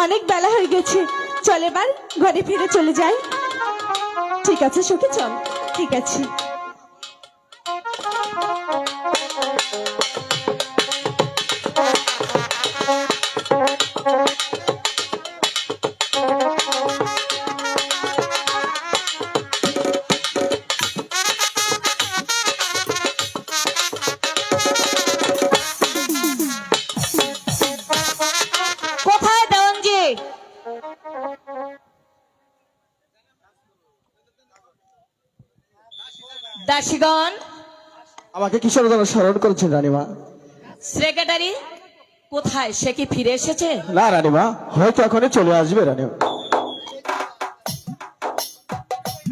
অনেক বেলা হয়ে গেছে, চল এবার ঘরে ফিরে চলে যাই। ঠিক আছে সখী, চল। ঠিক আছে। কোথায় দেওয়ানজি? দাসীগণ, আমাকে কিসের জন্য স্মরণ করছেন রানীমা? সেক্রেটারি কোথায়? সে কি ফিরে এসেছে? না রানীমা, হয়তো এখনই চলে আসবে রানীমা।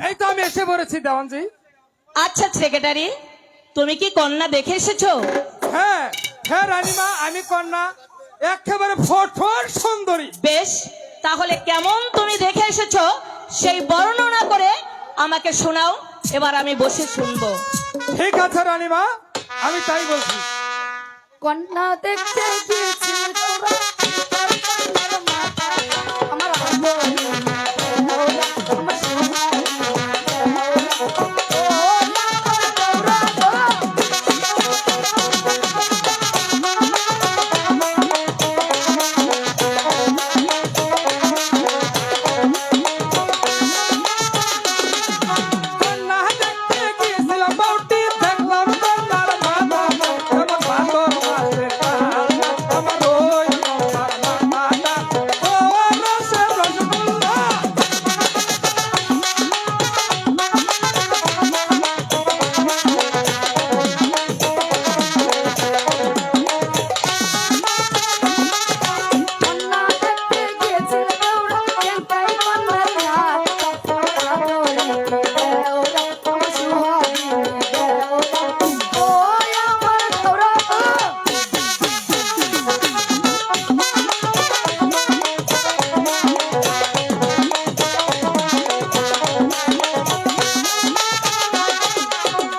এই তো আমি এসে পড়েছি দেওয়ানজি। আচ্ছা সেক্রেটারি, তুমি কি কন্যা দেখে এসেছো? হ্যাঁ হ্যাঁ রানীমা, আমি কন্যা একেবারে ফটফট সুন্দরী। বেশ, তাহলে কেমন তুমি দেখে এসেছো সেই বর্ণনা করে আমাকে শোনাও, এবার আমি বসে শুনবো। ঠিক আছে রানীমা, আমি তাই বলছি। কন্যা দেখতে গিয়েছিল তোরা, কন্যার মাথা আমার কন্যা দেখতে গিয়েছিলাম বউটি, দেখলাম কন্যার মাথা যেমন বাঁদর মাছের কাঁটা, আমার ওই কন্যার মাথা ও রসে রসগোল্লা। কন্যা দেখতে গিয়েছিল তোরা, কেনটাই কন্যার হাত আদরে দেওরা, আমার সুহাগী দেওরা, ওই আমার তোরা।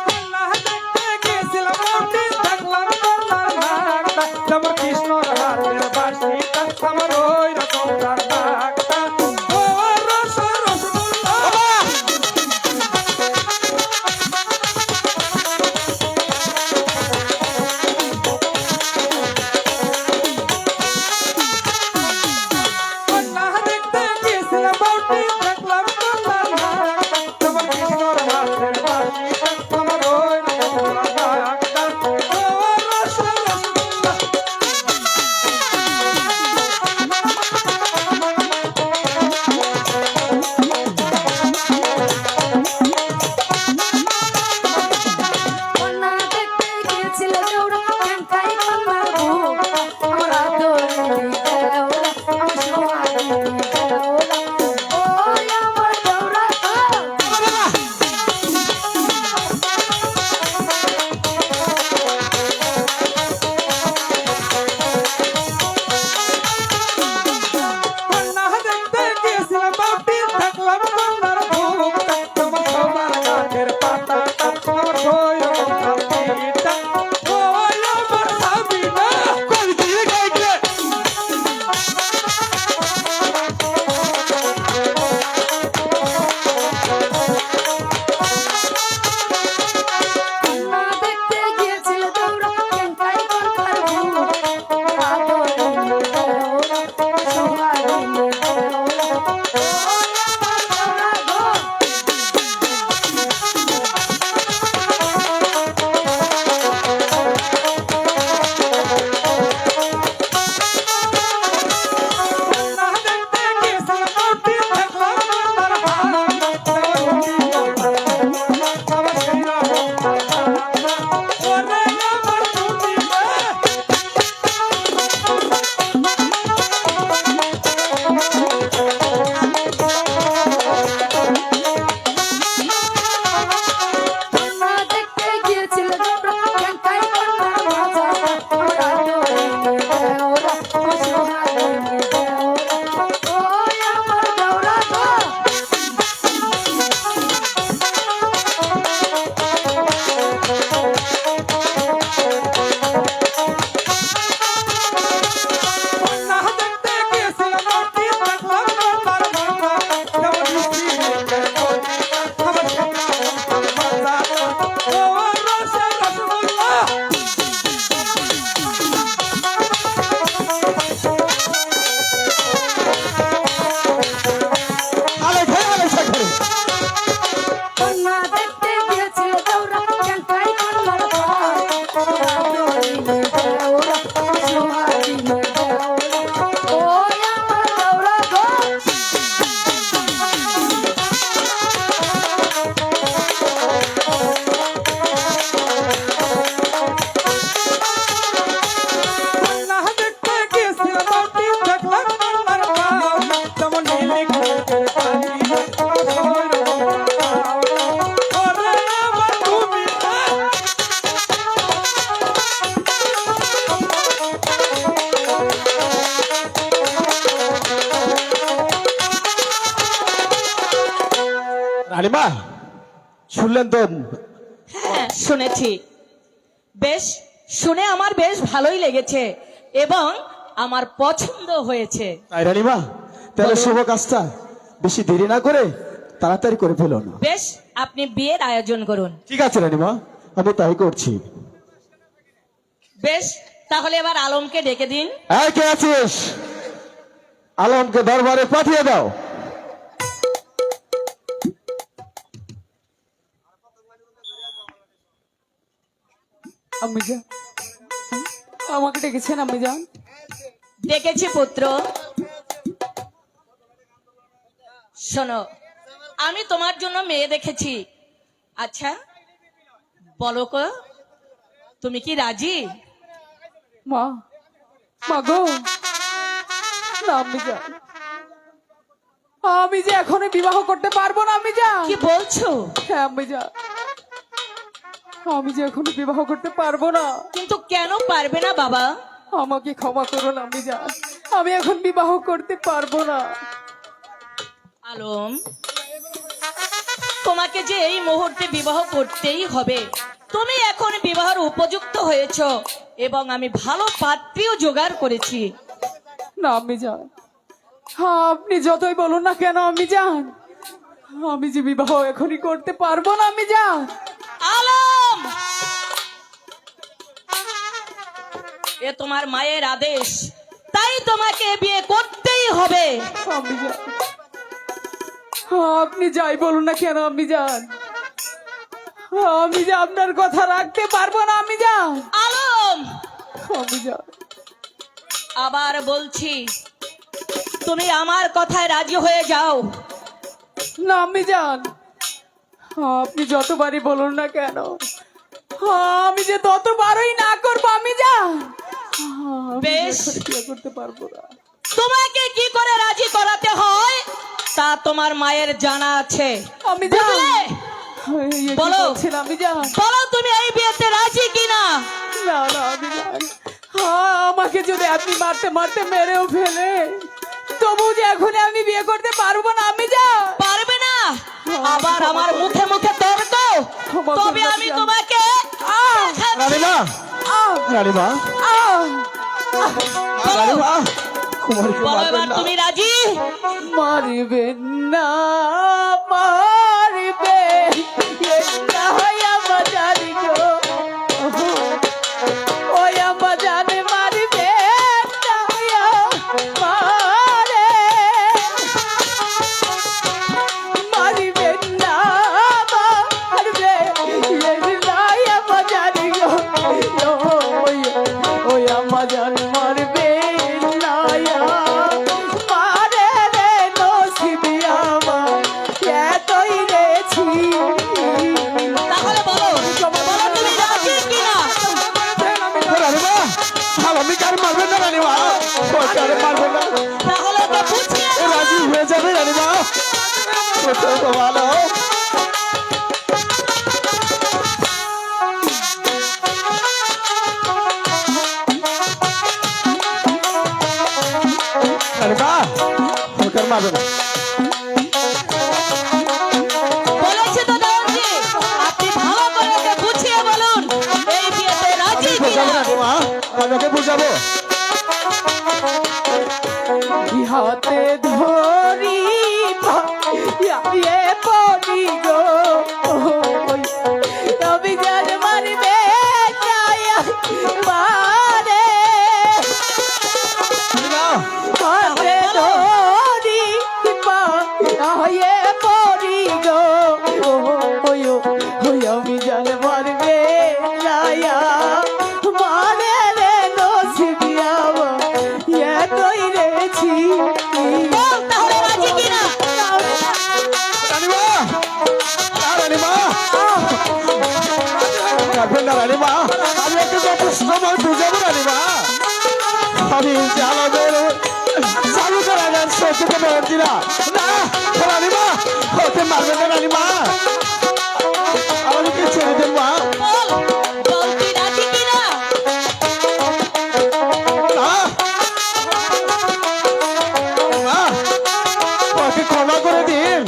কন্যা দেখতে গিয়েছিলাম বউটি, দেখলাম কন্যার মাথা যেমন কৃষ্ণর হাতের বাঁশিটা, আমার ওই রকমটার ডাকটা ও রসে রসগোল্লা। কন্যা দেখতে গিয়েছিলাম বউটি, দেখলাম কন্যার মাথা যেমন কৃষ্ণর হাতের বাঁশিটা, আমার ওই রকমটার ডাকটা ও রসে রসগোল্লা। কন্যা দেখতে গিয়েছিল তোরা, কেনটাই কন্যার বুক আমার আদরে দেওরা, আমার সুহাগী দেওরা, ওই আমার দেওরা। কন্যা দেখতে গিয়েছিলাম বউটি, দেখলাম কন্যার বুক তোমার সোনার গাছের পাতা, আমার ওই রকমটার পিঠা ও আমার সাবিনা। কন্যা দেখতে গিয়েছিল তোরা, কেনটাই কন্যার বুক আদরে দেওরা, সুহাগী দেওরা, ওই আমার দেওরা গো। কন্যা দেখতে গিয়েছিলাম বউটি, দেখলাম কন্যার মাথা যেমন কৃষ্ণর আমার সেই রকমটার ডাকটা ওরে আমার টুনি রে। রানীমা শুনলেন তো? হ্যাঁ শুনেছি, বেশ শুনে আমার বেশ ভালোই লেগেছে এবং আমার পছন্দ হয়েছে। তাই রানীমা, তাহলে বলুন। শুভ কাজটা বেশি দেরি না করে তাড়াতাড়ি করে ফেলো না। বেশ, আপনি বিয়ের আয়োজন করুন। ঠিক আছে রানীমা, আমি তাই করছি। বেশ, তাহলে এবার আলমকে ডেকে দিন। এই কে আছিস? আলমকে দরবারে পাঠিয়ে দাও। আম্মি যান, আমাকে ডেকেছেন আম্মি যান? ডেকেছি পুত্র। শোনো, আমি তোমার জন্য মেয়ে দেখেছি। আচ্ছা বলো কো, তুমি কি রাজি? মা, মা গো, না আম্মি যান, আমি যে এখনো বিবাহ করতে পারবো না আম্মি যান। কি বলছো? হ্যাঁ আম্মি যান, আমি যে এখনো বিবাহ করতে পারবো না। কিন্তু কেন পারবে না বাবা? আমাকে ক্ষমা করুন আম্মি যান, আমি এখন বিবাহ করতে পারবো না। আলম, তোমাকে যে এই মুহূর্তে বিবাহ করতেই হবে। তুমি এখন বিবাহের উপযুক্ত হয়েছো এবং আমি ভালো পাত্রীও জোগাড় করেছি। না আম্মি যান, আপনি যতই বলুন না কেন আম্মি যান, আমি যে বিবাহ এখনই করতে পারবো না আম্মি যান। আলম, এ তোমার মায়ের আদেশ, তাই তোমাকে বিয়ে করতেই হবে। আম্মি যান, আপনি যাই বলুন না কেন আম্মি যান, আমি যে আপনার কথা রাখতে পারবো না আম্মি যান। আলম, আম্মি যান, আবার বলছি, তুমি আমার কথায় রাজি হয়ে যাও। না আম্মি যান, আপনি যতবারই বলুন না কেন, আমি যে ততবারই না করবো আম্মি যান। আমি বেশ। এখনই বিয়ে করতে পারবো না। তোমাকে কি করে রাজি করাতে হয় তা তোমার মায়ের জানা আছে। আম্মি যান, বুঝলে? এই কি বলো। বলছেন আম্মি যান? বলো তুমি এই বিয়েতে রাজি কিনা? না না আম্মি যান, আমাকে যদি আপনি মারতে মারতে মেরেও ফেলে, তবু যে এখন আমি বিয়ে করতে পারবো না আম্মি যান। পারবে না? আবার আমার মুখে মুখে তর্ক, তবে আমি তোমাকে দেখাচ্ছি। রানীমা, আহ, রানীমা, আহ, বলো, রানীমা, কুমারীকে বলো মারবেন এবার না। তুমি রাজি? মারবেন না, মারবে আমার জানি গো, ওই আমার জানে মারবে না, মারে মারবেন না, মারবে আমার জানি গো, ওই আমার জান মারবে না, মারে রে নসিবি আমার এতই রেছি। তাহলে বলো, বলো তুমি রাজি কিনা? রানীমা, আমি কার মারবেন না রানীমা, কারে মারবেন না। তাহলে ওকে বুঝিয়ে ও রাজি হয়ে যাবে রানীমা, কত তো ভালো। রানীমা, ওকে আর মারবে না। বলেছি তো দেওয়ানজি, আপনি ভালো করে ওকে বুঝিয়ে বলুন এই বিয়েতে রাজি আমি বোঝাবো কিনা। রানীমা, আমি ওকে বোঝাবো। হাতে ধরি পড়ি গো, আমি জান মারবে মারে রানীমা, হাতে ধরি পড়ি গো, আমি জান মারবে মারে রে নসিবি আমার এতই রেছি। বল তাহলে রাজি কিনা? রানীমা, রানীমা, মারবেন না রানীমা, আমি ওকে যত সময় বুঝাবো রানীমা। আমি জ্বালাবের চালু করে দেন সত্যি বলছি না। না রানীমা, ওকে মারবেন না রানীমা, আমাকে ছেড়ে দেন মা। বল, বল তুই রাজি কিনা? না, মা, ওকে ক্ষমা করে দিন।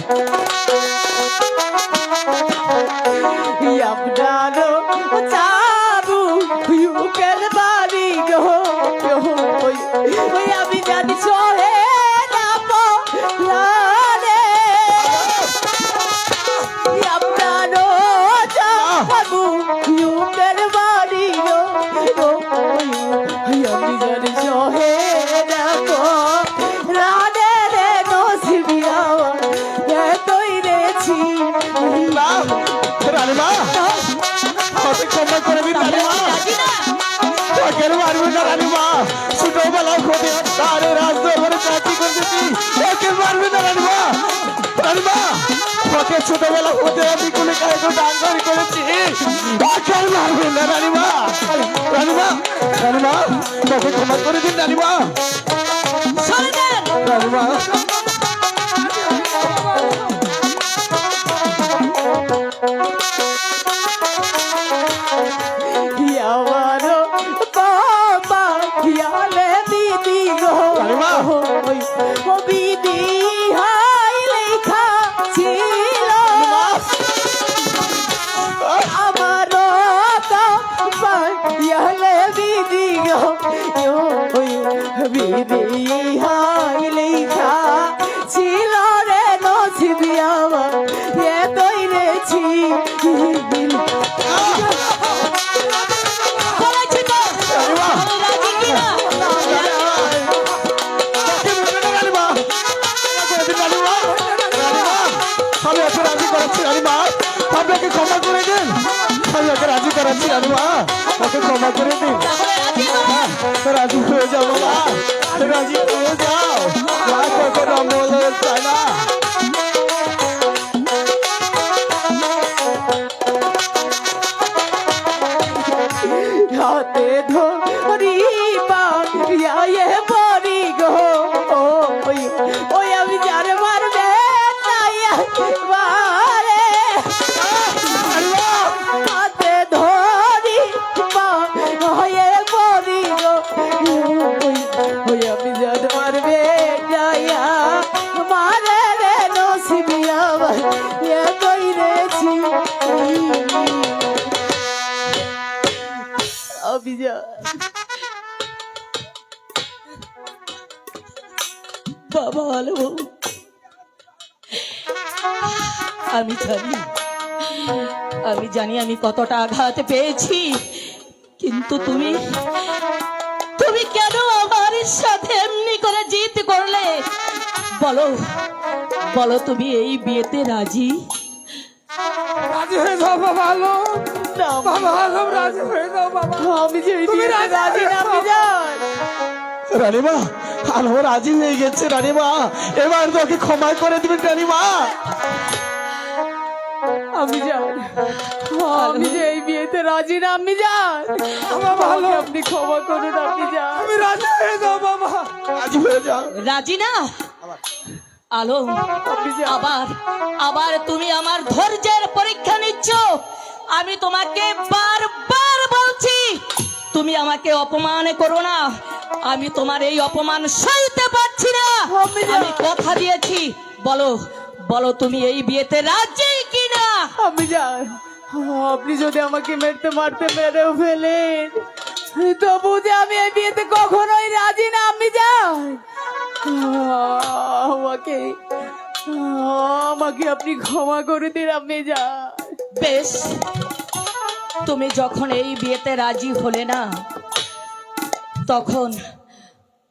ছোটবেলা হতে আমি কোলে কায়ে তো ডাঙ্গারি করেছি আকার মারবেন না রানীমা রানীমা রানীমা তোকে ক্ষমা করে দিন রানীমা সরে যান। রানীমা আমারও বাবা ইয়ালে দিদি গো রানীমা। ও বিধি হাই লেখা ছিল আমারও বাবা ইয়ালে দিদি গো বিধি হাই লেখা ছিল রে নসিবি আমার এ তৈরেছি বলেছি তো, রানীমা। আমি রাজি কিনা। আমি ওকে রাজি করাচ্ছি রানীমা আপনাকে ক্ষমা করে দিন আমি ওকে রাজি করাচ্ছি রানীমা ওকে ক্ষমা করে দিন তাহলে রাজি তো? রাজি হয়ে যাও বাবা রাজি হয়ে যাও কখন অমল চায় না হাতে ধরি পাইয়ে পরি গো ওই আমি যারে মারবে তাই বারে হাতে ধরি পাইয়ে পরি গো ওই আমি যারে মারবে যাইয়া মারে রে নসিবি আমার এ কইরেছি অভিযান বাবা ভালো। আমি জানি আমি কতটা আঘাত পেয়েছি, কিন্তু তুমি কেন আমার সাথে এমনি করে জিদ করলে? বলো বলো, তুমি এই বিয়েতে রাজি? রাজি হয়ে যাও বাবা আলম বাবা আলম রাজি হয়ে যাও বাবা আমি যে এই তুমি বিয়েতে রাজি রাজি না হয়ে যাও। অভিযান রানীমা আলো রাজি হয়ে গেছে রানীমা এবার তোকে ক্ষমা করে দিবেন রানীমা আমি যে এই বিয়েতে রাজি না আমি যান বাবা আলম আপনি ক্ষমা করুন আপনি যান তুমি রাজি হয়ে যাও বাবা রাজি হয়ে যাও রাজি না? আলো, আবার তুমি আমার ধৈর্যের পরীক্ষা নিচ্ছ। আমি তোমাকে বারবার বলছি তুমি আমাকে অপমান করো না। আমি তোমার এই অপমান সইতে পারছি না। আমি কথা দিয়েছি। বলো বলো, তুমি এই বিয়েতে রাজি কিনা? আমি যান আপনি যদি আমাকে মারতে মেরেও ফেলেন তবু যে আমি এই বিয়েতে কখনোই রাজি না আমি যান আমাকে আপনি ক্ষমা করে দিন আমি যান বেশ, তুমি যখন এই বিয়েতে রাজি হলে না,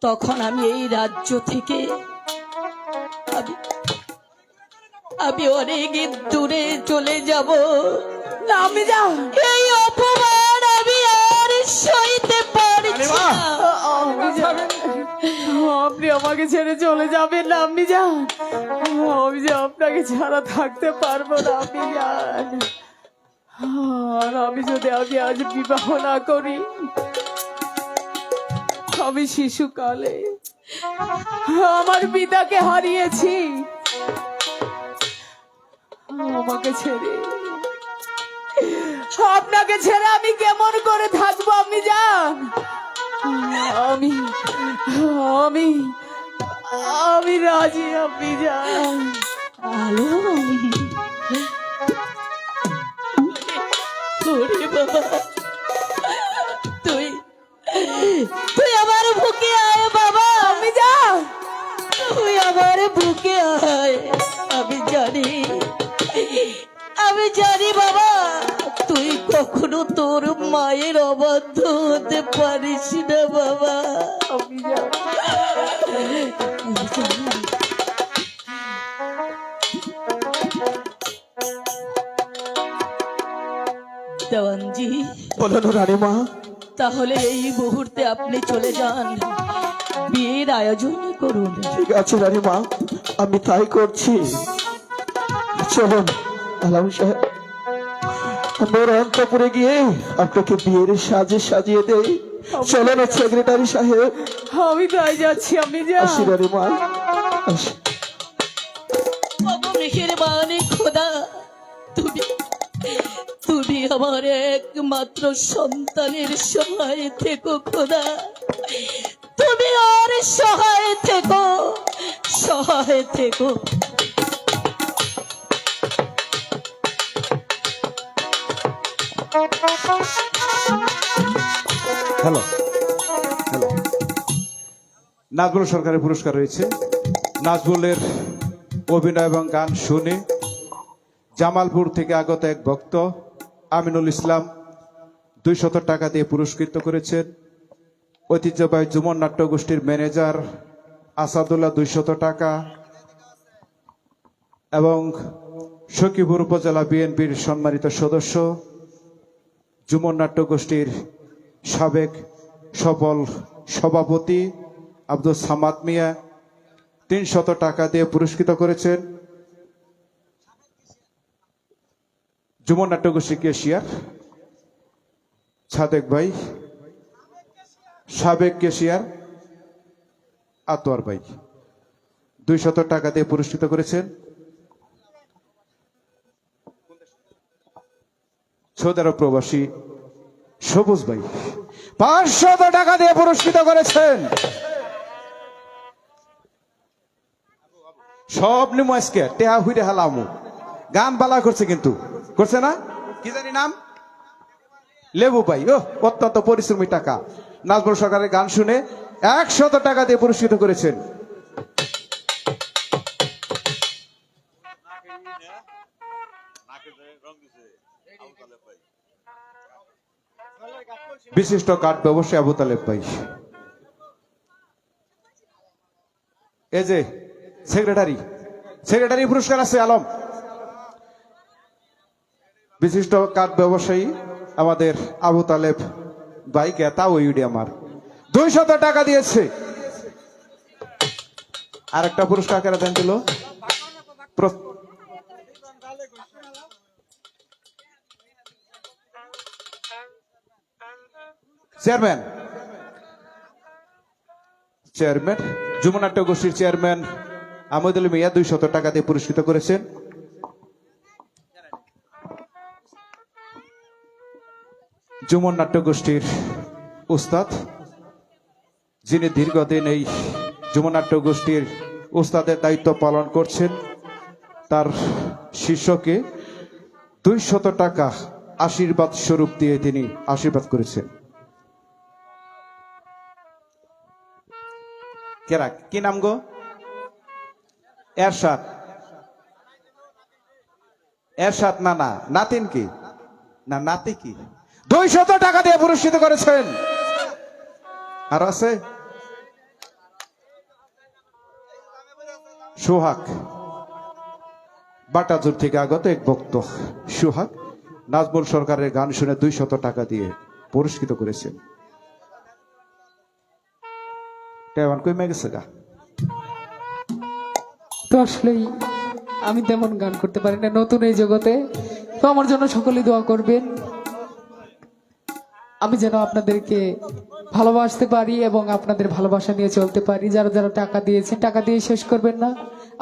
তখন আমি এই রাজ্য থেকে আমি অনেক দূরে চলে যাব। আমি যান এই অপমান আমি আর সইতে পারছি না। আমি যান আপনি আমাকে ছেড়ে চলে যাবেন না আমি যান আমি যে আপনাকে ছাড়া থাকতে পারবো না আমি যান আর আমি আজ বিবাহ না করি আমি শিশুকালে আমার পিতাকে হারিয়েছি আমাকে ছেড়ে আপনাকে ছেড়ে আমি কেমন করে থাকবো আমি জান আমি আমি আমি রাজি আপনি যান আলো, ওরে বাবা, তুই আমার বুকে আয় বাবা। আমি যান তুই আমার বুকে আয়। আমি জানি বাবা, তুই কখনো তোর মায়ের অবাধ্য হতে পারিস না বাবা। আমি যান দেওয়ানজি, বলেন রানীমা তাহলে এই মুহূর্তে আপনি চলে যান, বিয়ের আয়োজন করুন। ঠিক আছে রানীমা আমি তাই করছি চলুন আলম সাহেব, আমার অন্তপুরে গিয়ে আপনাকে বিয়ের সাজে সাজিয়ে দেই। চলো না সেক্রেটারি সাহেব। আমি তাই যাচ্ছি আমি যান। আসি রানীমা, আসি। বাবু মেহেরবানি খোদা, তুমি তুমি আমার একমাত্র সন্তানের সহায় থেকো খোদা, তুমি আর সহায় থেকো, সহায় থেকো। হ্যালো হ্যালো, নাজমুল সরকারের পুরস্কার রয়েছে। নাজমুলের অভিনয় এবং গান শুনে জামালপুর থেকে আগত এক ভক্ত আমিনুল ইসলাম 200 টাকা দিয়ে পুরস্কৃত করেছেন। ঐতিহ্যবাহী জুমন নাট্য গোষ্ঠীর ম্যানেজার আসাদুল্লাহ 200 টাকা এবং সখীপুর উপজেলা বিএনপির সম্মানিত সদস্য জুমন নাট্য গোষ্ঠীর সাবেক সফল সভাপতি আব্দুল সামাদ মিয়া 300 টাকা দিয়ে পুরস্কৃত করেছেন। জুমন নাট্য গোষ্ঠী কেশিয়ার সাদেক ভাই, সাবেক কেশিয়ার আতোয়ার ভাই 200 টাকা দিয়ে পুরস্কৃত করেছেন। সৌদি আরব প্রবাসী সবুজ ভাই 500 টাকা দিয়ে পুরস্কৃত করেছেন। সব নিমো আজকে টেহা হুইরে হালামু, গান বালা করছে কিন্তু করছে না, কি জানি নাম, লেবু ভাই। ও অত্যন্ত পরিশ্রমী টাকা। নাজমুল সরকারের গান শুনে 100 টাকা দিয়ে পুরস্কৃত করেছেন। বিশিষ্ট কাঠ ব্যবসায়ী আবু তালেব ভাই। এই যে সেক্রেটারি পুরস্কার আছে আলম। বিশিষ্ট কাঠ ব্যবসায়ী আমাদের আবু তালেব ভাই গেতা ওই আমার 200 টাকা দিয়েছে। আরেকটা পুরস্কার কেন দেন দিল চেয়ারম্যান যুব নাট্য গোষ্ঠীর চেয়ারম্যান আমদুল মিয়া 200 টাকা দিয়ে পুরস্কৃত করেছেন। যুমন নাট্য গোষ্ঠীর উস্তাদ, যিনি দীর্ঘদিন এই যুব নাট্য গোষ্ঠীর উস্তাদের দায়িত্ব পালন করছেন, তার শিষ্যকে 200 টাকা আশীর্বাদ স্বরূপ দিয়ে তিনি আশীর্বাদ করেছেন। কেরা কি নাম গো? এরশাদ না নাতিন কি না নাতি কি 200 টাকা দিয়ে পুরস্কৃত করেছেন। আর আছে সোহাগ, বাটাজুর থেকে আগত এক ভক্ত সোহাগ নাজমুল সরকারের গান শুনে 200 টাকা দিয়ে পুরস্কৃত করেছেন। তো আসলেই আমি তেমন গান করতে পারি না, নতুন এই জগতে। তো আমার জন্য সকলেই দোয়া করবেন, আমি যেন আপনাদেরকে ভালোবাসতে পারি এবং আপনাদের ভালোবাসা নিয়ে চলতে পারি। যারা যারা টাকা দিয়েছেন, টাকা দিয়ে শেষ করবেন না।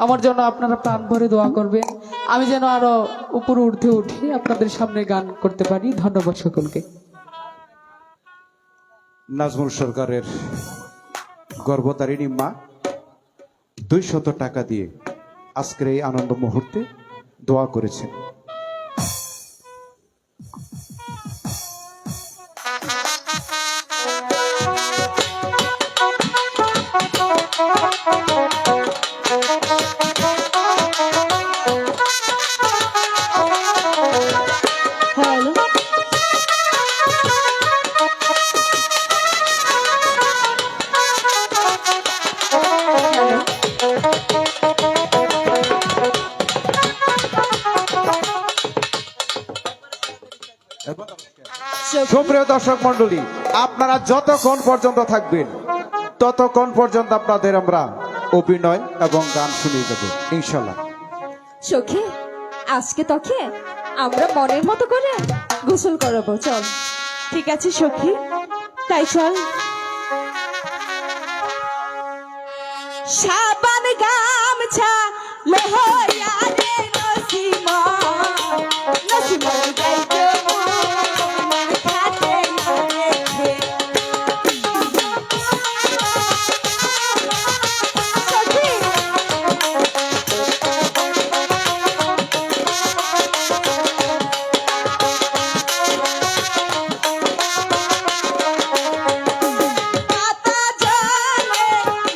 আমার জন্য আপনারা প্রাণ ভরে দোয়া করবেন, আমি যেন আরো উপরে উঠে উঠে আপনাদের সামনে গান করতে পারি। ধন্যবাদ সকলকে। নাজমুল সরকারের গর্ভধারিণী মা 200 টাকা দিয়ে আজকের এই আনন্দ মুহূর্তে দোয়া করেছেন। হ্যালো, সুপ্রিয় দর্শক মন্ডলী, আপনারা যতক্ষণ পর্যন্ত থাকবেন ততক্ষণ পর্যন্ত আপনাদের আমরা অভিনয় এবং গান শুনিয়ে দেব ইনশাল্লাহ। সখী আজকে তোকে আমরা মনের মতো করে গোসল করাবো, চল। ঠিক আছে সখী, তাই চল। সাবান গামছা লহইয়া রে নসিমন, নসিমন যাইতো মন খাতে রেখে। সখী, পাতা জলে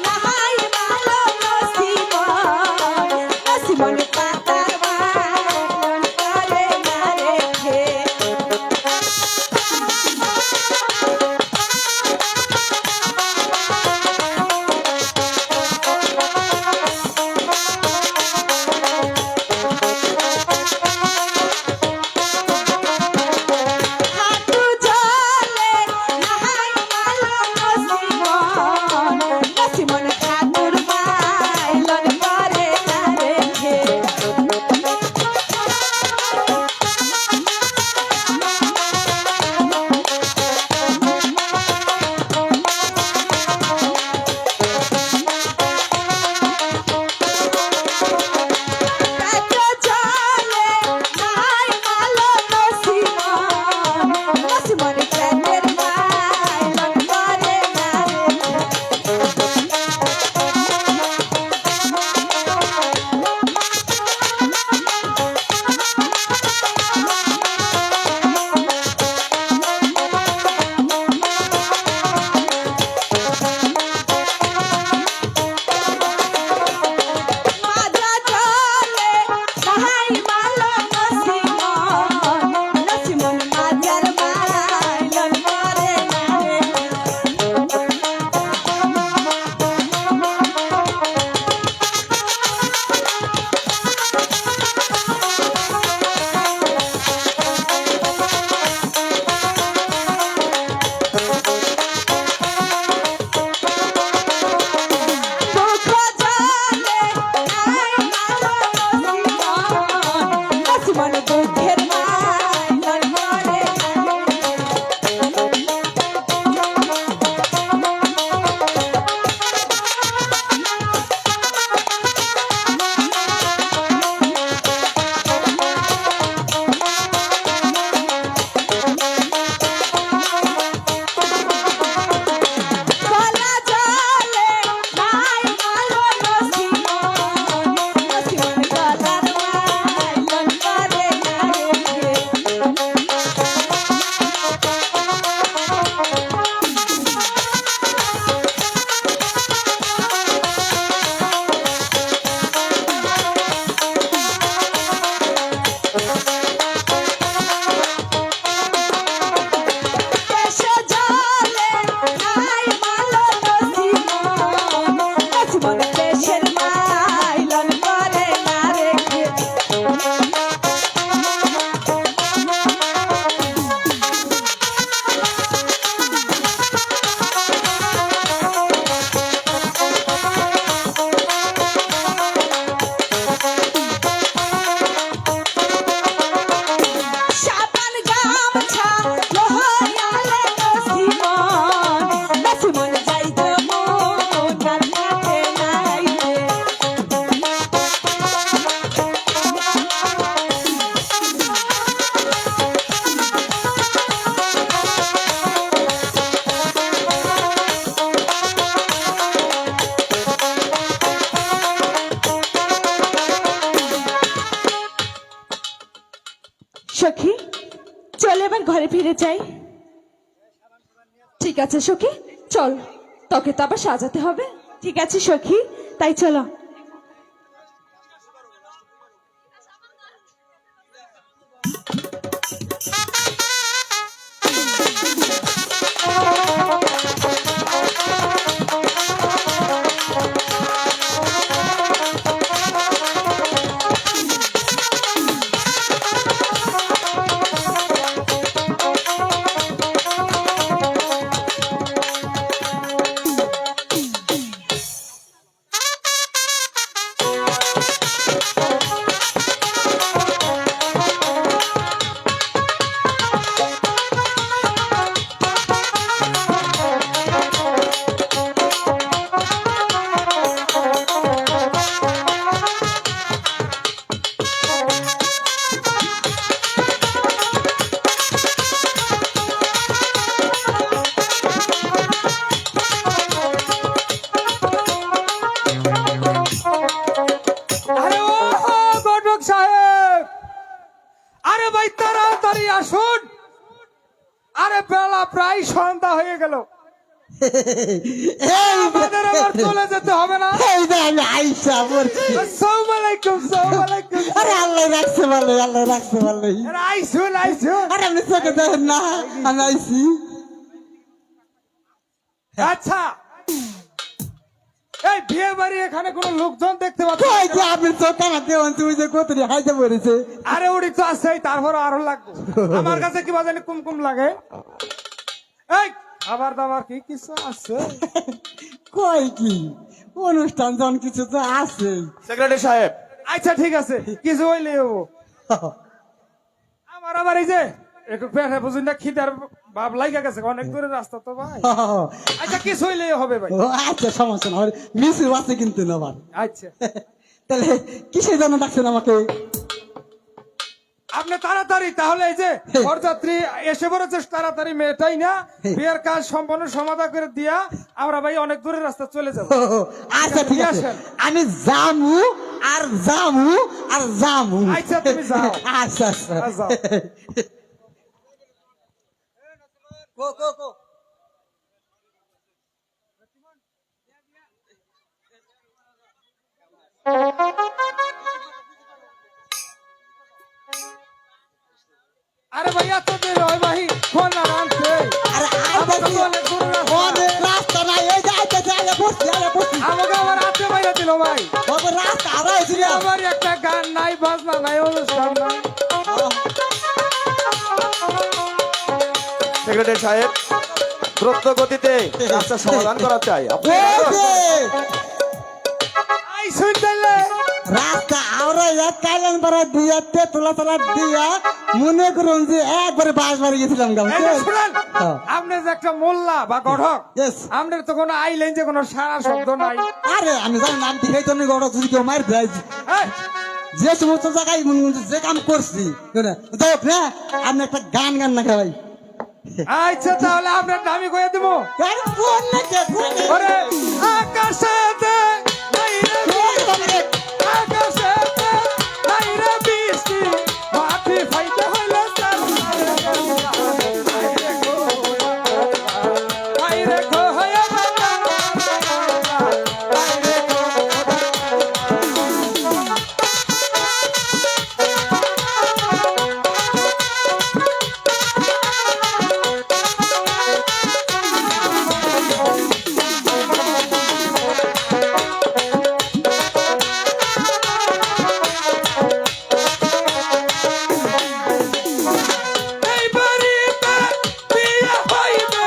নাহাই ভালো নসিমন, নসিমন পাতার বাগান করে না রেখে। হাঁটু জলে নাহাই ভালো নসিমন, নসিমন ঠাকুর মাইলন করে না রেখে। পেটো জলে নাহাই ভালো নসিমন, নসিমন পেটের মাইলন করে না রেখে। মাজা জলে নাহাই ভালো নসিমন, নসিমন মাজার মাইলন করে না রেখে। দুঃখ জলে নাহাই ভালো নসিমন, নসিমন দুঃখের মাইলন করে না রেখে। গলা জলে নাহাই ভালো নসিমন, নসিমন গলার মাইলন করে না রেখে। কেশ জলে নাহাই ভালো নসিমন, নসিমন কেশের মাইলন করে না রেখে। সাবান গামছা লহইয়া রে নসিমন, নসিমন যাইতো মন আর কাটে নাই রে। সখী, চল এবার ঘরে ফিরে যাই। ঠিক আছে সখী, চল, তোকে তো আবার সাজাতে হবে। ঠিক আছে সখী, তাই চলো। প্রায় সন্ধ্যা হয়ে গেল, এই আমাদের আবার চলে যেতে হবে না? এই যে আমি আইসা বলছি। আসসালামু আলাইকুম, আসসালামু আলাইকুম। আরে আল্লাহ রাখছে ভালো, আল্লাহ রাখছে ভালো। আরে আইসুন, আইসুন। আরে আপনি চোখে দেখেন না আমি আইসি। আচ্ছা, এই বিয়ে বাড়ি এখানে কোনো লোকজন দেখতে পাচ্ছ? ওই যে আপনি চোখে না দেওয়ান, তুমি যে কতরি হাইতে পড়েছে। আরে উড়ি তো আছে, তারপর আরো লাগবে। আমার কাছে কি বাজানি কুমকুম লাগে? এই খাবার দাবার কি কিছু আছে? কই কি অনুষ্ঠান জন কিছু তো আছে। সেক্রেটারি সাহেব, আচ্ছা ঠিক আছে, কিছু হইলে আমার আবার এই যে একটু পেটে বুঝুন না, খিদার ভাব লাগা গেছে, অনেক দূরের রাস্তা তো ভাই। আচ্ছা কিছু হইলে হবে ভাই। ও আচ্ছা, সমস্যা না, মিস আছে কিন্তু না ভাই। আচ্ছা তাহলে কিসের জন্য ডাকছেন আমাকে? আপনি তাড়াতাড়ি তাহলে এই যে বরযাত্রী এসে পড়েছে, তাড়াতাড়ি মেয়েটাই না বিয়ের কাজ সম্পন্ন সমাধা করে দিয়া আমরা ভাই অনেক দূরের রাস্তা চলে যাবো। ও, আচ্ছা ঠিক আছে, আসেন। আমি জামু আর জামু আর জামু। আচ্ছা, তুমি যাও। আচ্ছা আচ্ছা যাও। আরে ভাইয়া তো দেরি হয় ভাই, ফোন না আনতে। আরে আমাকে তো অনেক দূরের রাস্তা। অনেক রাস্তা নাই, এই যে আইতেছে, আরে বসছি, আরে বসছি। আমাকে আবার হাতে বাইরে দিল ভাই। ওকে রাস্তা হারাইছিল। আমার একটা গান নাই, বাজনা নাই, অনুষ্ঠান নাই। সেক্রেটারি সাহেব, দ্রুত গতিতে রাস্তার সমাধান করা চাই। আপনি এই যে আই শুনতেলে রাস্তা আওরা এক কাইলেন পারা দিয়া তেতুলা তারা দিয়া মনে করুন যে একবারে বাস বাড়ি গেছিলাম গাম। এই যে শুনেন, হ্যাঁ। আপনি যে একটা মোল্লা বা গঠক, Yes. আপনার তো কোনো আইলেন যে কোনো সারা শব্দ নাই। আরে আমি জানি নাম দিকেই তো গড় যদি কেউ মার দেয়, এই, যে সমস্ত জায়গায় মনে করুন যে কাম করছি যাই হোক না, আপনি একটা গান গান না খাই। আচ্ছা তাহলে আপনার দামি কয়ে দিব। আরে কোন না কে কোন না? ওরে আকাশেতে নাইরে আকাশেতে নাইরে বৃষ্টি, মাটি ফাইতে হইলে চাল। আইরে গো হয়ে বাবা, আইরে গো। এই বাড়িতে বিয়া হইবে,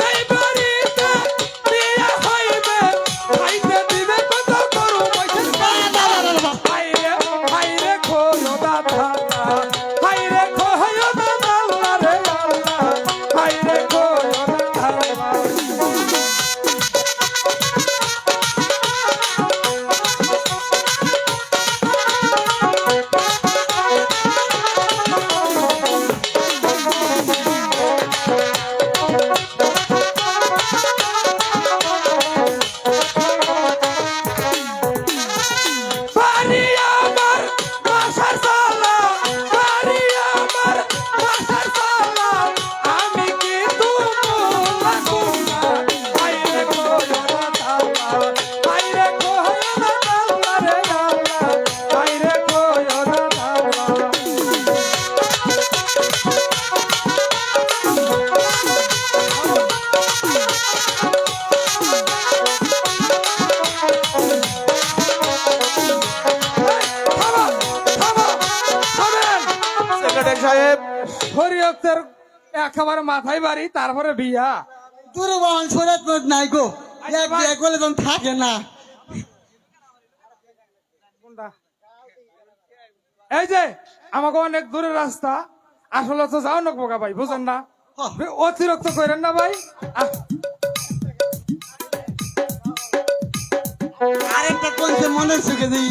এই বাড়িতে বিয়া হইবে, খাইতে দিবে কত গরু মহিষ। হাইরে হাইরে খোলো দাদা, হাইরে খোলো দাদা রে আল্লাহ, হাইরে খোলো দাদা। বাড়ি আমার বাসার সালা, বাড়ি আমার বাসার সালা, আমি কিন্তু লাগু না। হাইরে কোয়ো দাদা, হাইরে কোয়ো দাদা রে আল্লাহ, হাইরে কোয়ো দাদা। সেক্রেটারি সাহেব, শরীয়তের একেবারে মাথায় বাড়ি, তারপরে বিয়া। দূরে বাহন ছড়াত নাই গো, এক বিয়ে করলে তখন থাকে না। এই যে আমাকে অনেক দূরের রাস্তা, আসলে তো যাও না বোকা ভাই, বুঝেন না? অতিরিক্ত করেন না ভাই। আরেকটা কোনছে মনে সুখে দিই।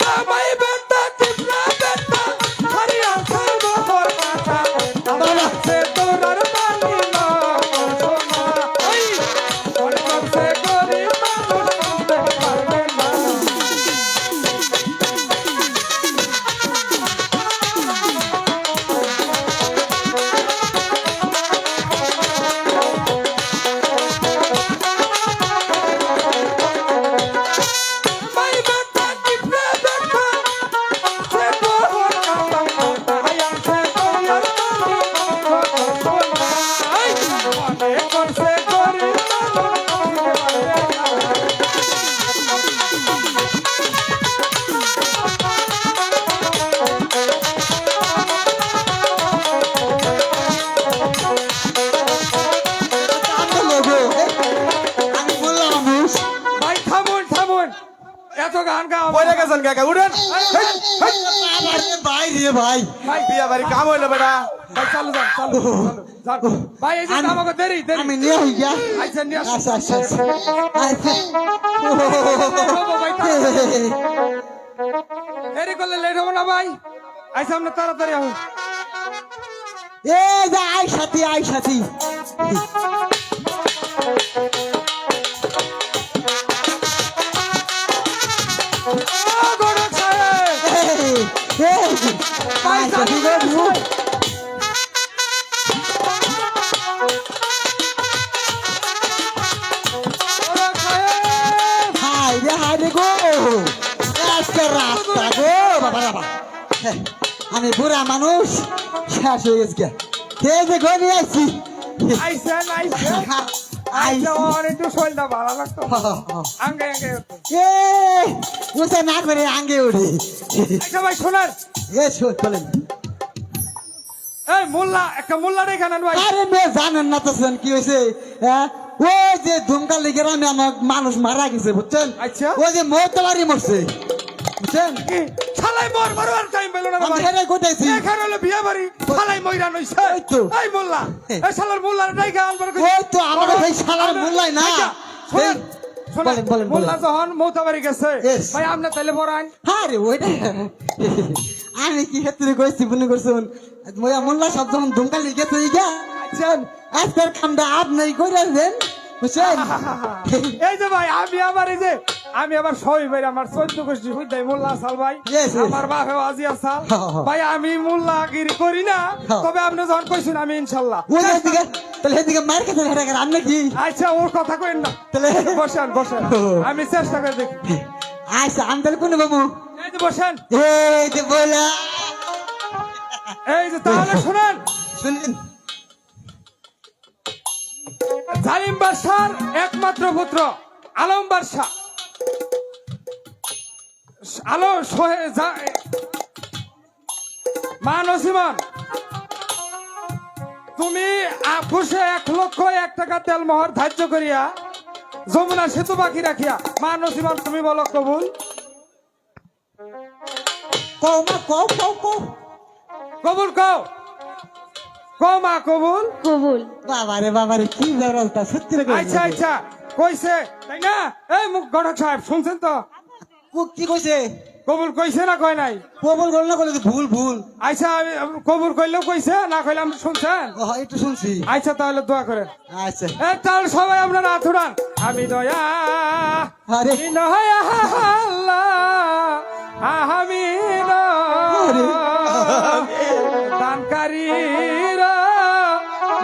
জামাই বেটা টিপনা বেটা, হরিয়া সর্ব বরমাতা, আমার কাছে তোরার বালি না সোনা। ওই ওর কাছে রে ভাই বিয়া বাড়ি কাম হইলো বেটা ভাই চালু যান চালু যান ভাই এই যে আমাকে দেরি দেরি আমি নিয়ে হই গিয়া আচ্ছা নিয়ে আসুন। আচ্ছা আচ্ছা আচ্ছা বাবা, ভাই, দেরি করলে লেট হবে না ভাই আচ্ছা আমরা তাড়াতাড়ি আসুন এ যে আই সাথী গড়ক সাহেব আই সাথী গো গড়ক সাহেব হাই রে গো আজকে রাস্তা গো বাবা আমি বুড়া মানুষ শেষ হয়ে গেছে কে যে গনি আছি আইসেন আইসেন ওর একটু শরীরটা ভালো লাগতো আঙ্গে আঙ্গে এ উঠে না করে আঙ্গে উঠে আচ্ছা ভাই শোনেন এ শোন বলেন এই মোল্লা একটা মোল্লা রেখে নেন ভাই আরে মে জানেন না তো শুন কি হয়েছে হ্যাঁ ওই যে ধুমকা লেগে আমি আমার মানুষ মারা গেছে বুঝছেন আচ্ছা। ওই যে মহতবাড়ি মরছে বুঝছেন কি শালাই মরবার টাইম পেলো না আমি ভাই হেরে কোথাইছি এখানে হলো বিয়ে বাড়ি শালাই মইরা নইছে এই তো। এই মোল্লা এই শালার মোল্লার ডাইকা আনবার ওই তো আমাদের ভাই শালার মোল্লাই না শুনেন বলেন, বলেন, মোল্লা বলেন। যখন মৌতাবাড়ি গেছে Yes. ভাই আপনি তাইলে পড়ান আরে ওইটা আমি কি ক্ষেত্রে কইছি মনে করছেন মোয়া মোল্লা সব যখন ধুমকা লেগে তুই গা বুঝছেন আজকের কামটা আপনি করে দেন বুঝছেন এই যে ভাই আমি আবার সই ভাই আমার 14 গোষ্ঠী হইতাই মোল্লা সাল ভাই Yes, yes. আমার বাপে আজিয়া সাল হ্যাঁ। ভাই আমি মোল্লাগিরি করি না হ্যাঁ। তবে আপনি যখন কইছেন আমি ইনশাআল্লাহ ওই দিকে তাহলে এদিকে মার খেতে হেরে গেল আপনি কি আচ্ছা ওর কথা কইেন না তাহলে বসেন আমি চেষ্টা করে দেখি আচ্ছা আন্দাল কোন বাবু এই যে বসেন এই যে বলা এই যে তাহলে শুনেন শুনলেন জালিম বাদশার একমাত্র পুত্র আলম বাদশা আলো মানসিমান তুমি খুশে 1,01,000 টাকা তেল মোহর ধার্য করিয়া যমুনা সেতু বাকি রাখিয়া মানসিমান তুমি বলো কবুল কও মা কও কবুল কও মা কবুল কবুল। বাবারে কি বেরলতা সত্যি রে আচ্ছা আচ্ছা কইছে তাই না এই মুখ গণক সাহেব শুনছেন তো কি কইছে কবুল কইছে না কয় নাই কবুল করল না করলে ভুল আচ্ছা আমি কবুল কইলেও কইছে না কইলে আমি শুনছেন ও একটু শুনছি আচ্ছা তাহলে দোয়া করেন আচ্ছা তাহলে সবাই আপনারা হাত উঠান আমি দয়া আরে আমি নয়া আল্লাহ আমি দানকারীর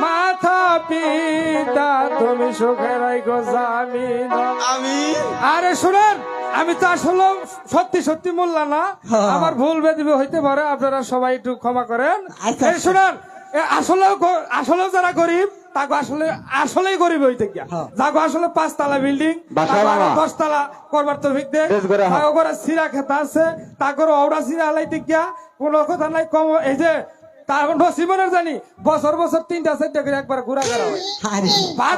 মাথা পিতা তুমি সুখের গোজামিন আমি আরে শুনেন আমি তো আসলে সত্যি মোল্লা না হ্যাঁ। আমার ভুল বেদিবে হইতে পারে আপনারা সবাই একটু ক্ষমা করেন আচ্ছা, এই শুনেন আসলে যারা গরিব তাকে আসলেই গরিব হইতে গিয়া হ্যাঁ। যাকে আসলে 5 তলা বিল্ডিং বাসায় বাবা। 10 তলা করবার তো ভিতরে বেশ করে, হ্যাঁ। তাকে করে সিরা খেতা আছে তাকে ওরা সিরা হালাইতে গিয়া কোনো কথা নাই কম এই যে তার নসিবনের জানি বছর 3টা 4টা করে একবার ঘুরা করা হয় আরে ভাত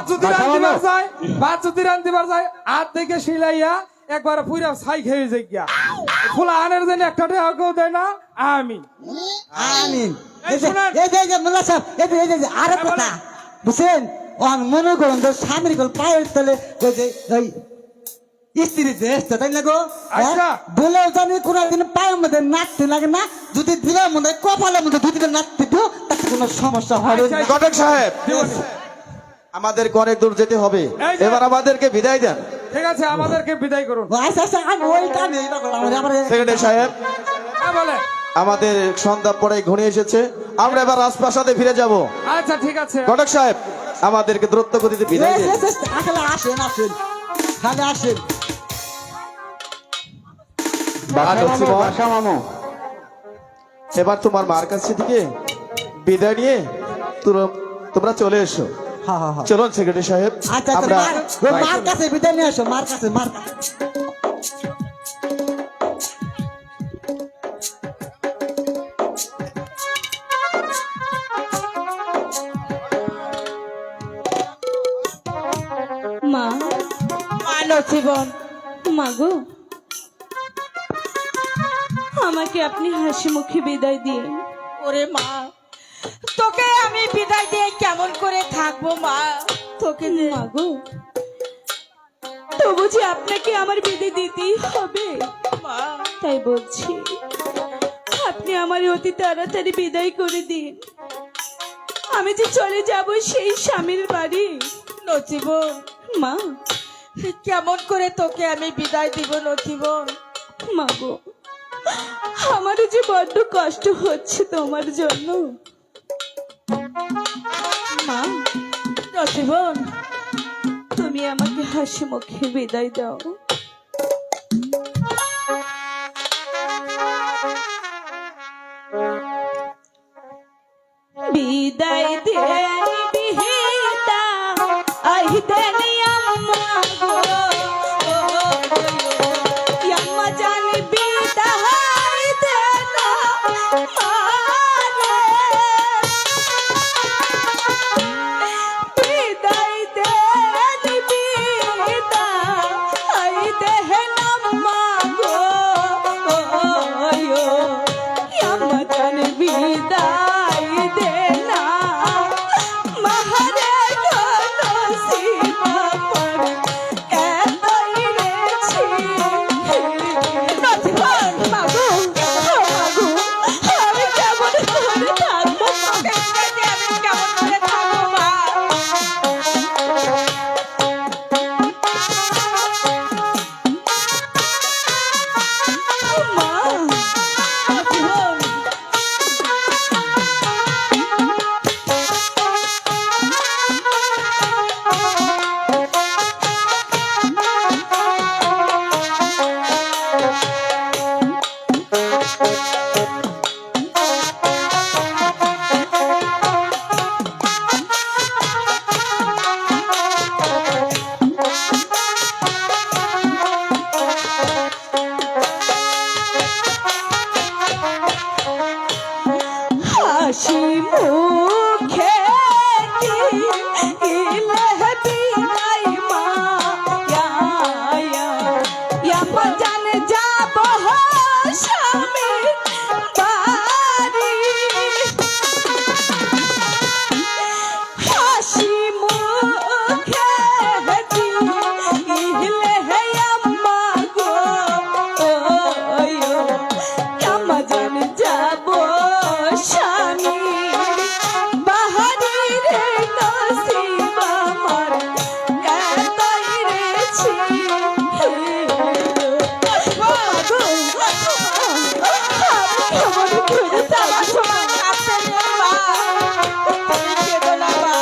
যদি রান্ধিবার যায় হাত থেকে শিলাইয়া একবার পুরা ছাই খেয়ে যায় গিয়া ফুলা আনের জন্য একটা টাকাও দেয় না আমি আমিন এই শুনেন। এই যে মোল্লা সাহেব এই যে আরে হ্যাঁ, কথা বলেন। বুঝছেন অন মনে করুন তো স্বামীর গল পায়ের তলে ওই যে ওই স্ত্রী দেশ তো তাই না গো আচ্ছা। বলেও জানি কোনদিন পায়ের মধ্যে নাচতে লাগে না যদি দিলের মধ্যে কপালের মধ্যে দুদিনে নাচতে দিও তাতে কোনো সমস্যা হবে আচ্ছা, না ঘটক সাহেব দিবনি। আমাদেরকে অনেক দূর যেতে হবে এই যে- এবার আমাদেরকে বিদায় দেন ঠিক আছে আমাদেরকে বিদায় করুন আচ্ছা আমি ওইটা নেই আমার সেক্রেটারি সাহেব হ্যাঁ বলে আমাদের সন্ধ্যা পরে ঘনিয়ে এসেছে আমরা এবার রাজপ্রাসাদে ফিরে যাব আচ্ছা ঠিক আছে ঘটক সাহেব আমাদেরকে দ্রুত গতিতে বিদায় দেন আসলে আসেন খালি আসেন এবার তোমার মার কাছে থেকে বিদায় নিয়ে তোমরা চলে এসো হ্যাঁ চলুন সেক্রেটারি সাহেব আচ্ছা আমরা মার কাছে বিদায় নিয়ে আসো মার কাছে মা জীবন মা গো আমাকে আপনি হাসি মুখে বিদায় দিন। ওরে মা, তোকে আমি বিদায় দিয়ে কেমন করে থাকবো মা? তোকে যে মাগো, তবু যে আপনাকে আমার বিদায় দিতেই হবে, মা, তাই বলছি আপনি আমার অতি তাড়াতাড়ি বিদায় করে দিন। আমি যে চলে যাব সেই স্বামীর বাড়ি। নচিবন, মা, কেমন করে তোকে আমি বিদায় দিব নচিবন? মাগো, আমারও যে বড্ড কষ্ট হচ্ছে তোমার জন্য। মা, নচিবন, তুমি আমাকে হাসি মুখে বিদায় দাও। বিদায় দেন বিহিতা, আই দেন আম্মা গো, আম্মা জান বিদায় দেন আমারে। বিদায় দেন বিদায় দেন আম্মা গো, আম্মা জান বিদায় দেন মাহারে নসিব আমার এতই রেছি। নসিবন, মাগো, মাগো, আমি কেমন করে থাকবো? আমি কেমন করে থাকবো মা? মা, নচিবন, হাসি মুখে দিলে বিদায় মা, আম্মা জান যাব স্বামী বাড়ি। হাসি মুখে দিলে আম্মা গো, আম্মা জান যাব স্বামী বাহারি রে নসিব আমার এতই রেছি। মাগো, আমি কেমন করে থাকবো? কাছে নে মা, তুমি কেঁদো না মা।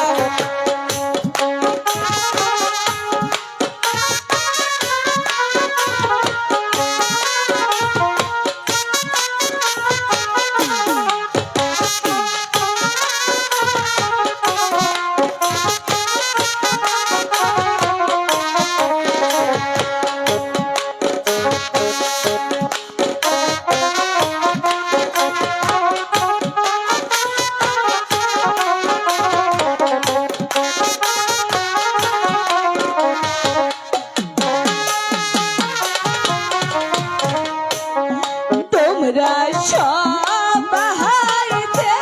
তোমরা সবাই যে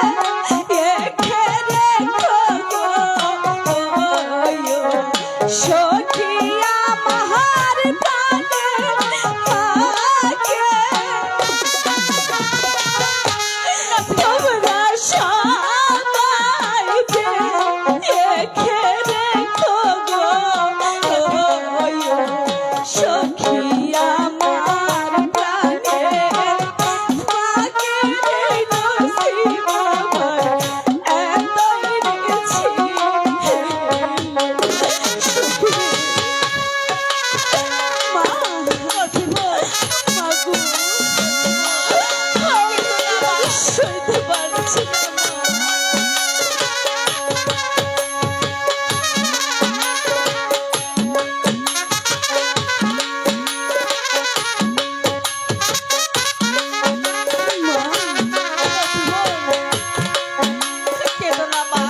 এখে রেখো গো, সখিয়া মাহার প্রাণে মাকে। তোমরা সবাই যে এখে রেখো গো, সখিয়া মার প্রাণে মাকে নসিব আমার এতই রেছি। মা, মাগো, আমি সইতে পারছি না মা। কেঁদো না মা।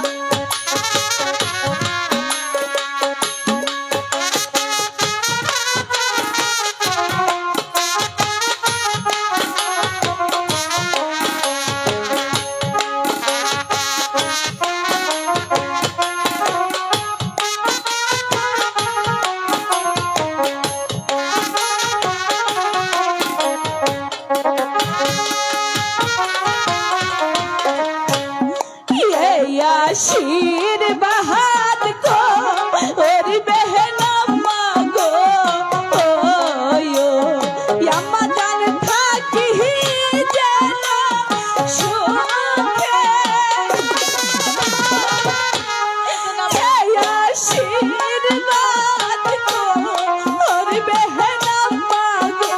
আশীর্বাদ করবে না মাগো আমার জান থাকি যেন সুখে আশীর্বাদ করবে না মাগো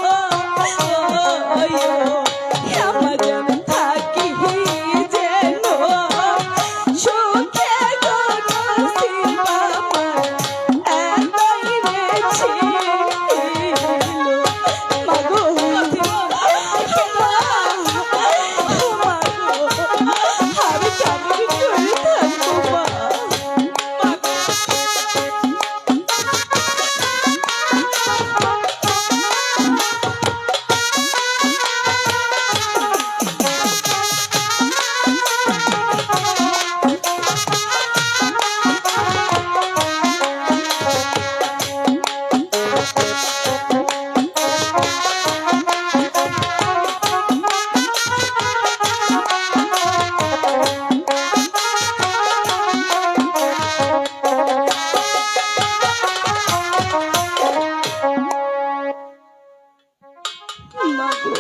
আমার জান থাকি যেন সুখে গো নসিব আমার এতই ছিল মাগো আমি কেমন করে থাকবো মা মাগো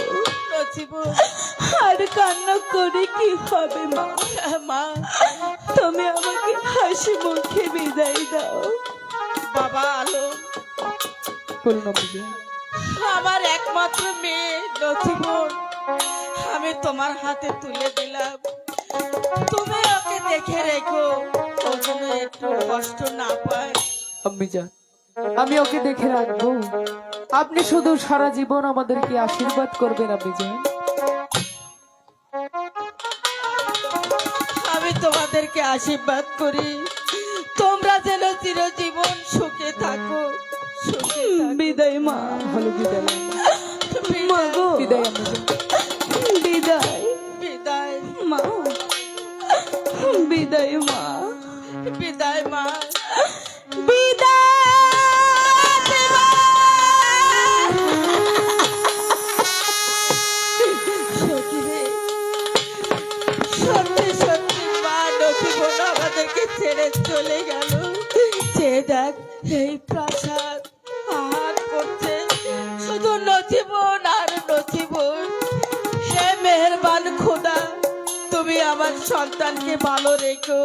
আর কান্না করে কি হবে মা মা তুমি আমাকে হাসি মুখে বিদায় দাও বাবা আলো, বলুন আম্মিজান। আমার একমাত্র মেয়ে নথিমন আমি তোমার হাতে তুলে দিলাম, তুমি ওকে দেখে রেখো, ও যেন একটু কষ্ট না পায়। আম্মিজান, আমি ওকে দেখে রাখবো। আপনি শুধু সারা জীবন আমাদেরকে আশীর্বাদ করবেন আম্মিজান। আমি তোমাদেরকে আশীর্বাদ করি, তোমরা যেন চিরজীবন সুখে থাকো, সুখে থাকো। বিদায় মা ভালো বিদায় মাগো বিদায় আম্মিজান। বিদায় বিদায় মা বিদায় মা বিদায় মা। সত্যি রে, সত্যি সত্যি মা নথিমন আমাদেরকে ছেড়ে চলে গেল। চেয়ে দেখ এই প্রাসাদ হাত করছে শুধু নথিমন আর নথিমন। হে মেহেরবান খোদা, তুমি আমার সন্তানকে ভালো রেখো,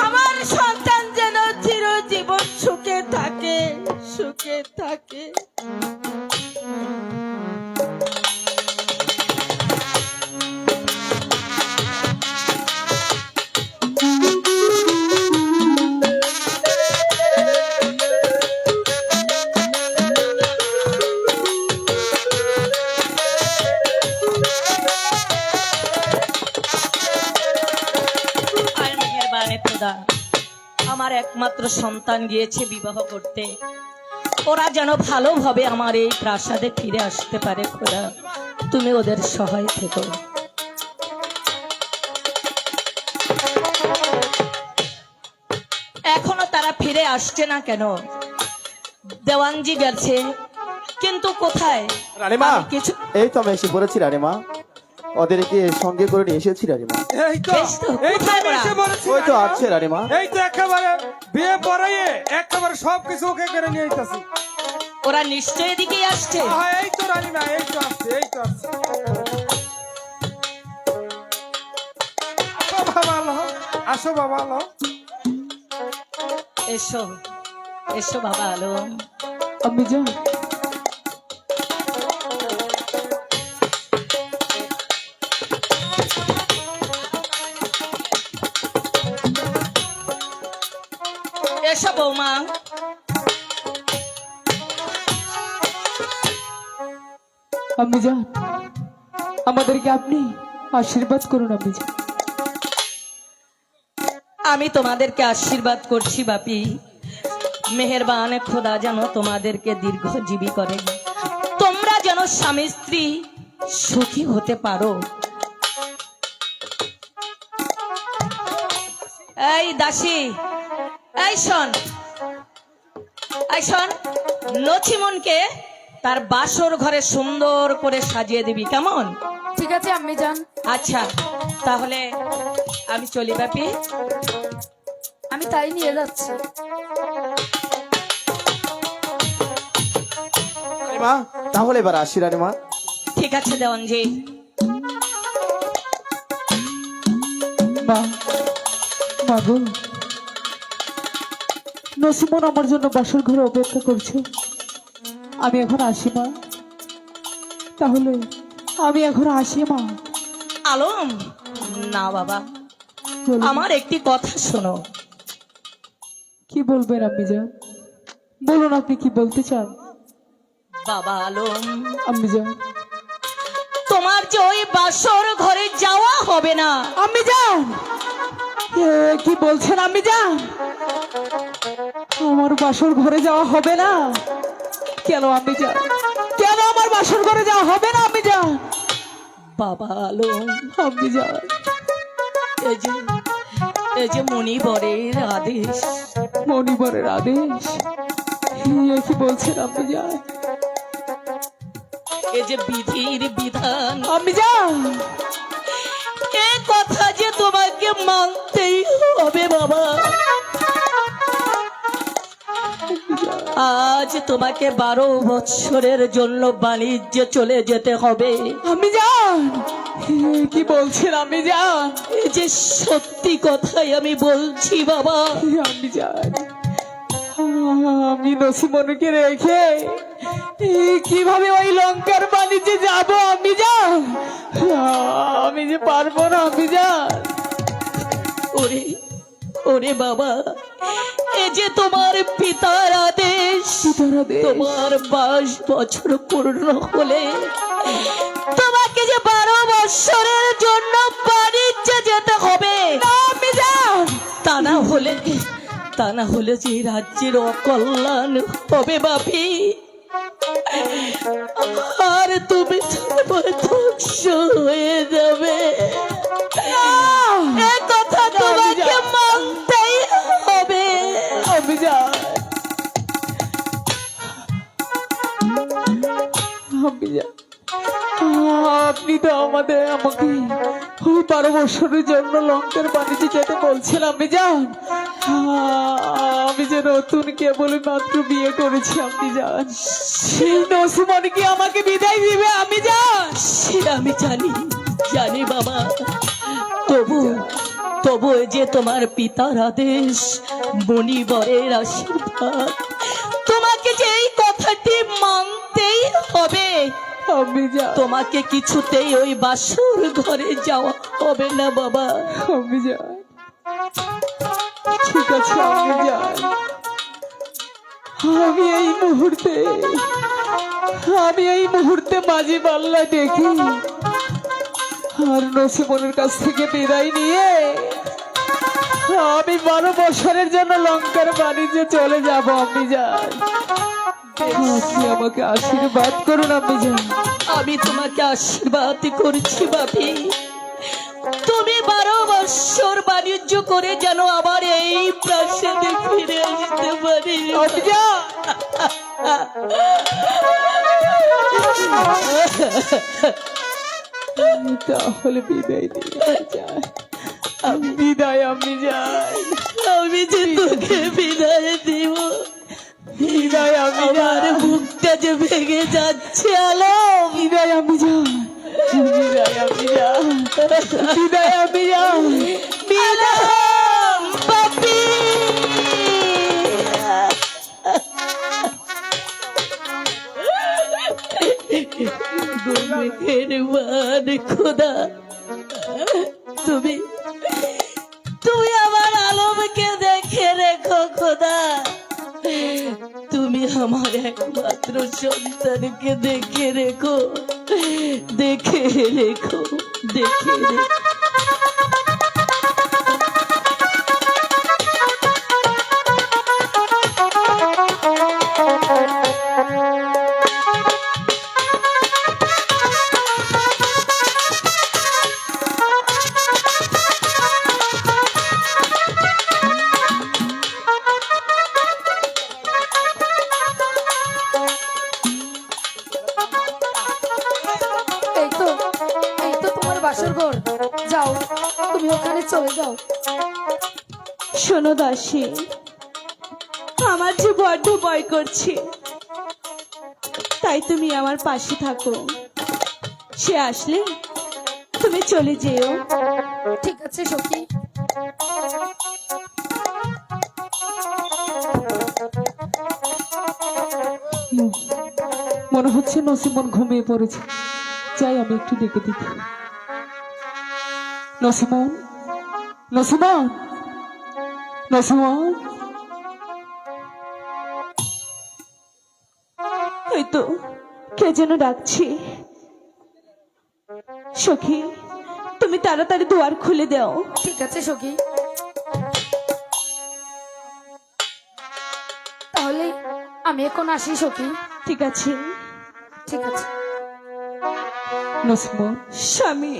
আমার সন্তান যেন চিরজীবন সুখে থাকে, সুখে থাকে। আর মেহেরবানে খোদা, আমার একমাত্র সন্তান গিয়েছে বিবাহ করতে, ওরা যেন ভালোভাবে আমার এই প্রাসাদে ফিরে আসতে পারে। খোদা, তুমি ওদের সহায় থেকো। এখনো তারা ফিরে আসছে না কেন? দেওয়ানজি গেছে, কিন্তু কোথায়? রানীমা, আমি কিছু এই তো আমি এসে পড়েছি রানীমা, ওদেরকে সঙ্গে করে নিয়ে এসেছি রানীমা। এই তো বেশ তো, এই তো কোথায় আমি ওরা? এসে বলেছি ওই তো রানীমা। আছে রানীমা। এই তো একেবারে বিয়ে পড়াইয়ে একেবারে সবকিছু ওকে করে নিয়ে আইতাছি। ওরা নিশ্চয়ই এদিকেই আসছে। হ্যাঁ, এই তো রানীমা, এই তো আসছে, এই তো আসছে। আসো বাবা আলো, আসো বাবা আলো। এসো এসো বাবা আলো। আম্মিজান, এসো বৌমা। আম্মিজান, আমাদেরকে আপনি আশীর্বাদ করুন আম্মিজান। আমি তোমাদেরকে আশীর্বাদ করছি বাপি, মেহেরবান খোদা যেন তোমাদেরকে দীর্ঘজীবী করে, তোমরা যেন স্বামী স্ত্রী সুখী হতে পারো। এই দাসী, এই শোন, এই শোন, নছিমনকে তার বাসর ঘরে সুন্দর করে সাজিয়ে দিবি, কেমন? ঠিক আছে আম্মিজান। আচ্ছা, তাহলে আমি চলি বাপি। আমি তাই নিয়ে যাচ্ছি। রানীমা তাহলে এবার আসি রানীমা। ঠিক আছে দেওয়ানজি। মা, মা গো, নসিমন আমার জন্য বাসর ঘরে অপেক্ষা করছে। আমি এখন আসি মা, তাহলে আমি এখন আসি মা। আলম, না বাবা, বলুন। আমার একটি কথা শোনো। কি বলবেন আম্মি যান? বলুন আপনি কি বলতে চান। বাবা আলম, আম্মি যান, তোমার যে ওই বাসর ঘরে যাওয়া হবে না। আম্মি যান, কি বলছেন আম্মি যান? আমার বাসর ঘরে যাওয়া হবে না? কেন আম্মি যান, কেন আমার বাসর ঘরে যাওয়া হবে না আম্মি যান? বাবা আলম, আম্মি যান, এই যে মণিবরের আদেশ। মণিবরের আদেশ? কি বলছেন আম্মি যান? এই যে বিধির বিধান, আম্মি যান, এ কথা যে তোমাকে মানতেই হবে বাবা। আজ তোমাকে 12 বছরের জন্য বাণিজ্যে চলে যেতে হবে। আম্মি যান, কি বলছেন আম্মি যান? এই যে সত্যি কথাই আমি বলছি বাবা। আম্মি যান, আমি নসিমনকে রেখে কিভাবে ওই লঙ্কার বাণিজ্যে যাবো আম্মি যান? আমি যে পারবো না আম্মি যান। ওরে ওরে বাবা, এ যে তোমার পিতার আদেশ। তোমার 22 বছর পূর্ণ হলে তোমাকে যে 12 বছরের জন্য বাণিজ্যে যেতে হবে। আম্মি যান, তা না হলে যে রাজ্যের অকল্যাণ হবে বাপি। আর তুমি ধ্বংস হয়ে যাবে। এ কথা তোমাকে মানতেই হবে। আম্মি যান, আম্মি যান, আপনি তো আমাকে ওই 12 বছরের জন্য লঙ্কার বাণিজ্যে যেতে বলছেন আম্মি যান। আমি যে নতুন কেবল মাত্র বিয়ে করেছি আম্মি যান। সেই নসিমন কি আমাকে বিদায় দিবে আম্মি যান? সে আমি জানি বাবা। তবু এই যে তোমার পিতার আদেশ, মণিবরের আশীর্বাদ, তোমাকে যে এই কথাটি মানতেই হবে। আম্মি যান, তোমাকে কিছুতেই ওই বাসর ঘরে যাওয়া হবে না বাবা। আম্মি যান, ঠিক আছে আম্মি যান। আমি এই মুহূর্তে মাঝি পাল্লা দেখি আর নসিমনের কাছ থেকে বিদায় নিয়ে আমি 12 বছরের জন্য লঙ্কার বাণিজ্যে চলে যাব আম্মি যান। আপনি আমাকে আশীর্বাদ করুন আম্মি যান। আমি তোমাকে আশীর্বাদ করছি বাপি। তুমি 12 বছর বাণিজ্য করে যেন আবার এই প্রাসাদে ফিরে আসতে পারি। আম্মি যান, তাহলে বিদায় দিয়ে যান। বিদায় আম্মি যান, আমি যে তোকে বিদায় দিব। বিদায় আম্মি আমার যান, বুকটা যে ভেঙে যাচ্ছে আলম। বিদায় আম্মি যান, বিদায় আম্মি যান, বিদায় আম্মি যান। আলম বাপি। মেহেরবান খোদা, তুমি আমার আলমকে দেখে রেখো খোদা। তুমি আমার একমাত্র সন্তানকে দেখে রেখো। এই তো তোমার বাসর ঘর, যাও তুমি ওখানে চলে যাও। শোনো দাসী, আমার যে বড্ড ভয় করছে, তাই তুমি আমার পাশে থাকো। সে আসলে তুমি চলে যেও। ঠিক আছে সখী। মনে হচ্ছে নসিমন ঘুমিয়ে পড়েছে, যাই আমি একটু ডেকে দিই। নসিমন, নসিমন, নসিমন। ওই তো কে যেন ডাকছে। সখী, তুমি তাড়াতাড়ি দুয়ার খুলে দাও। ঠিক আছে সখী। তাহলে আমি এখন আসি সখী। ঠিক আছে। ঠিক আছে। নসিমন, স্বামী,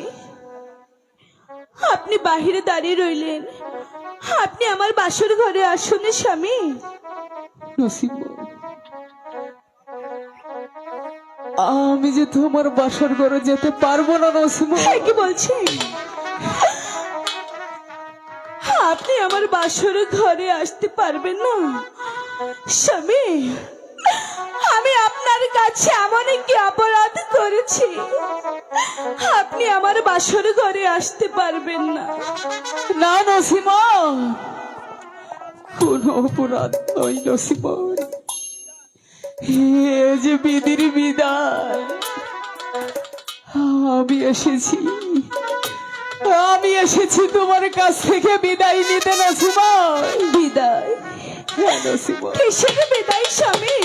আপনি বাহিরে দাঁড়িয়ে রইলেন, আপনি আমার বাসর ঘরে আসুন স্বামী। নসিমন, আমি যে তোমার বাসর ঘরে যেতে পারবো না নসিমন। কি বলছেন? আপনি আমার বাসর ঘরে আসতে পারবেন না? স্বামী, আমি আপনার কাছে এমন কি অপরাধ করেছি আপনি আমার বাসর ঘরে আসতে পারবেন না? না নসিমন, কোন অপরাধ নয় নসিমন। এ যে বিধির বিদায়। আমি এসেছি তোমার কাছ থেকে বিদায় নিতে নসিমন। বিদায়? হ্যাঁ নসিমন। কিসের বিদায় স্বামী?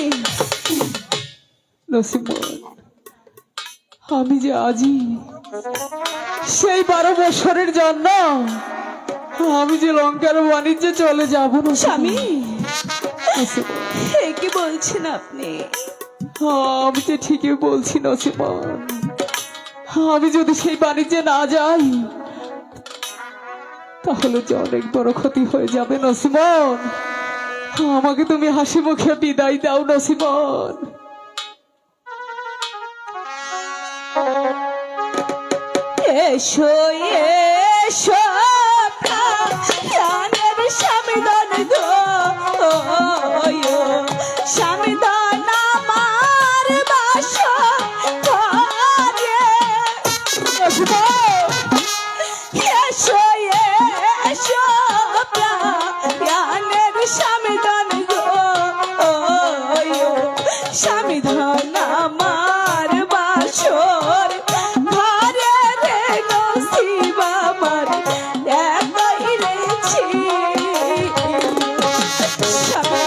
নসিমন, আমি যে আজই সেই 12 বছরের জন্য আমি যে লঙ্কার বাণিজ্যে চলে যাব না স্বামী, নসিমন। কি বলছেন আপনি? আমি তো ঠিকই বলছি নসিমন। আমি যদি সেই বাণিজ্যে না যাই তাহলে যে অনেক বড় ক্ষতি হয়ে যাবে নসিমন। আমাকে তুমি হাসি মুখে বিদায় দাও নসিমন। এসো এসো প্রাণের স্বামীদান গো, স্বামীদান আমার বাসর ঘরে। এসো এসো প্রাণের স্বামীদান গো, স্বামীদান আমার বাসর ঘরে রে নসিব আমার একাই রয়েছি। স্বামী,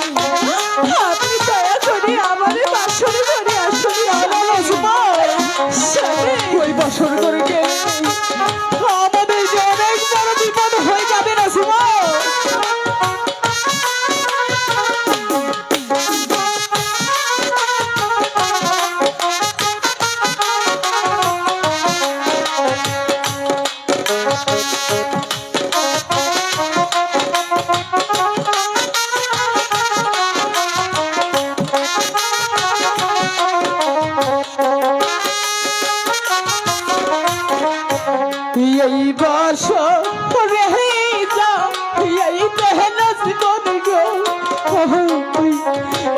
আপনি দয়া করে আমার বাসর ঘরে আসুন। স্বামী, ওই বাসর করে কে আমাদের যে অনেক বড় বিপদ হয়ে যাবে নসিমন। এই বাসর রে যা এই দেহন জীবন গো,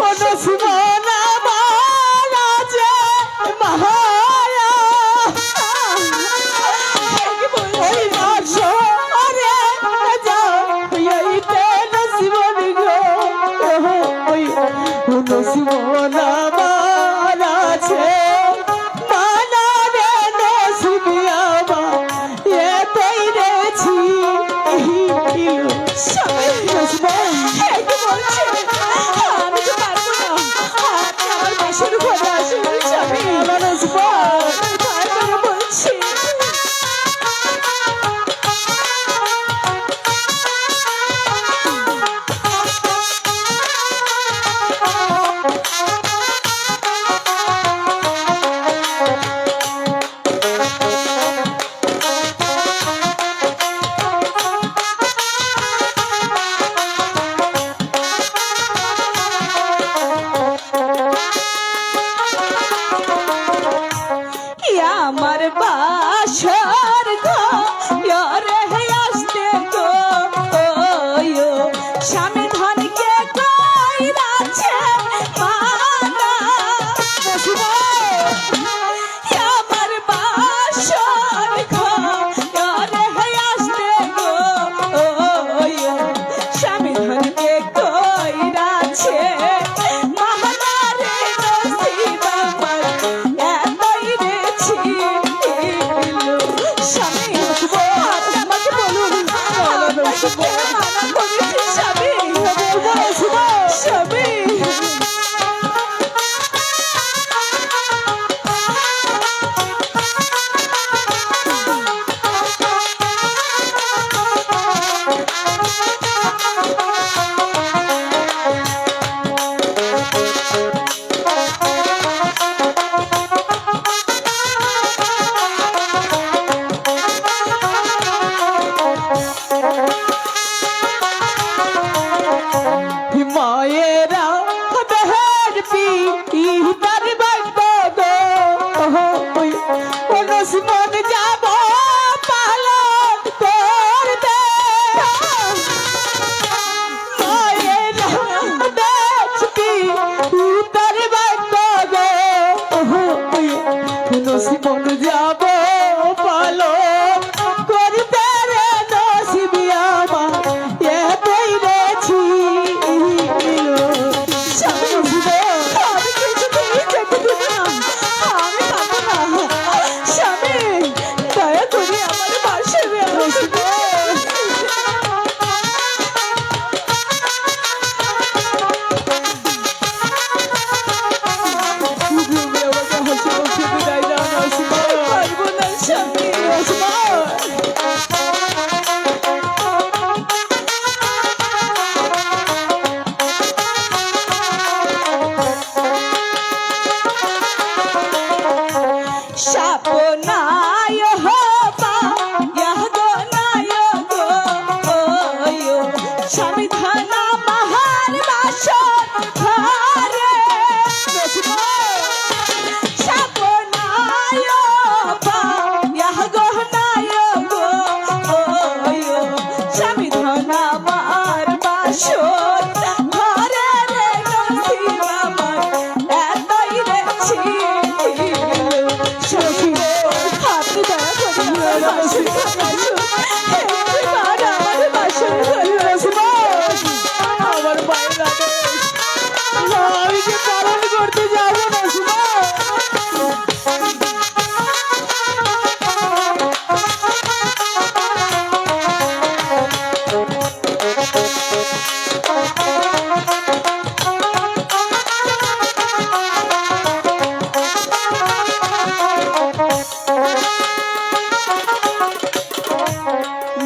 ও নসিমন আমার আছে মায়া। ওই বাসর রে যা এই দেহন জীবন গো, ও নসিমন আমার আছে মানা রে নসিবি আমার এতই রেছি। আমি তো পারবো না, আপনি আমার বাসর ঘরে আসুন। স্বামী, দয়া করে বলছি।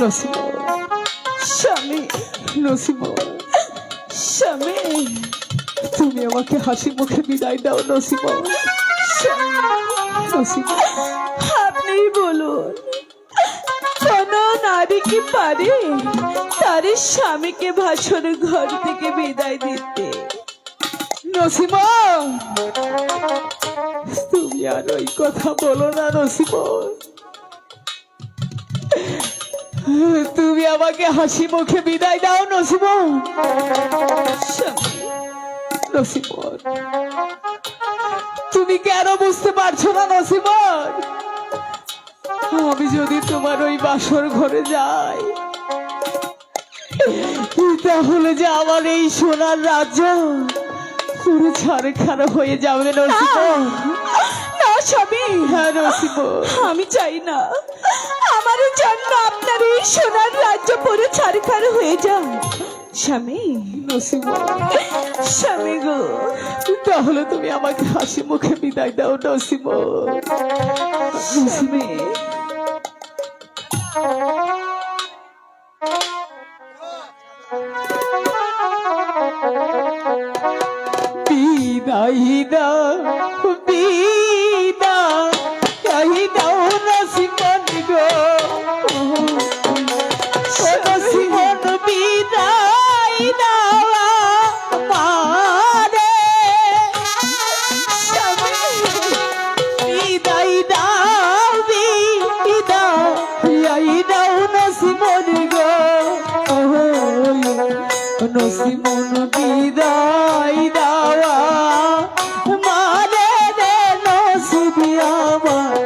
নসিমন, স্বামী নসিমন, স্বামী তুমি আমাকে হাসি মুখে বিদায় দাও নসিমন, নসিমন। আপনি বলুন, কোন নারী কি পারে তার স্বামীকে ভাসর ঘর থেকে বিদায় দিতে? নসিমন, তুমি আর ওই কথা বলো না নসিমন। তুমি আমাকে হাসি মুখে বিদায় দাও নসিমন, স্বামী, নসিমন। তুমি কেন বুঝতে পারছো না নসিমন? আমি যদি তোমার ওই বাসর ঘরে যাই, তাহলে যে আমার এই সোনার রাজ্য পুরো ছাড়খাড় হয়ে যাবে নসিমন। না স্বামী, হ্যাঁ নসিমন, আমি চাই না আমার জন্য আপনার এই সোনার রাজ্য পুরো ছাড়খাড় হয়ে যান। স্বামী, নসিমন। স্বামী গো, তাহলে তুমি আমাকে হাসি মুখে বিদায় দাও নসিমন, স্বামী, বিদায় দাও, বিদায় দাও নসিমন গো, ও নসিমন বিদায় দাও আমারে, বিদায় দাও, বিদায় দাও নসিমন গো, ও নসিমন বিদায় দাও মারে রে নসিবি আমার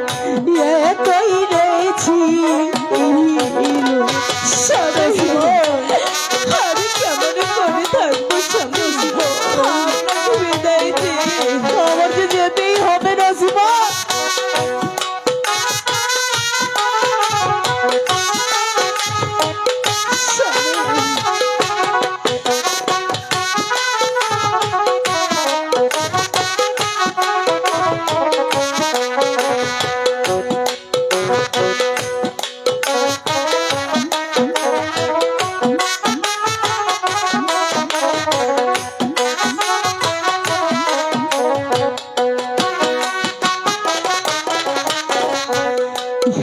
এ কইরেছি। আমি কেমন করে থাকবো স্বামী? আপনাকে বিদায় দিয়ে আমার যে যেতেই হবে নসিমন।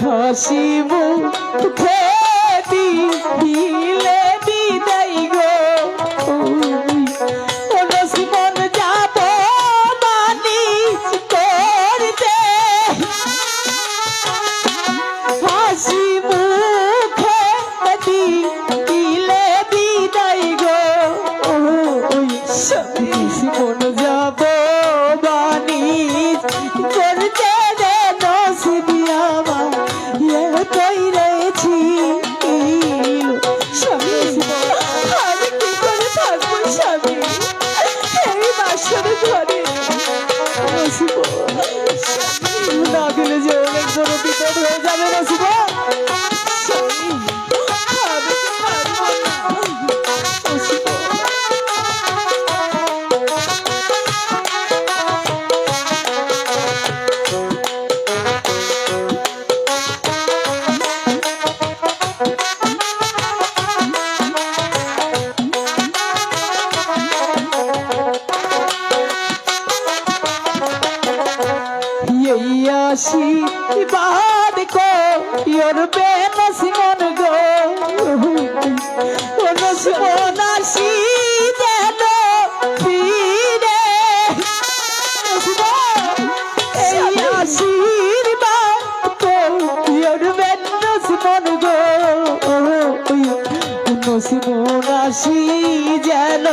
হাসি মুখে দিলে বিদায় গো, ও নসিমন যাব মানিস করতে, হাসি মুখে দিলে বিদায় গো, নসিমন যাব মানিস করতে রে নসিবি আমার এ কইরেছি। স্বামী, আমি কি করে থাকবো স্বামী এই বাসর ঘরে? না দিলে যে অনেক বড় বিপদ হয়ে যাবে নসিমন। স্বামী, আমি তো পারবো না। আসি বাদ কো ইয়োর বে নসিমন গো, ও নসিমন আসি যেন ফিরে, এই আশীর্বাদ কো ইয়োর বে নসিমন গো, নসিমন আসি যেন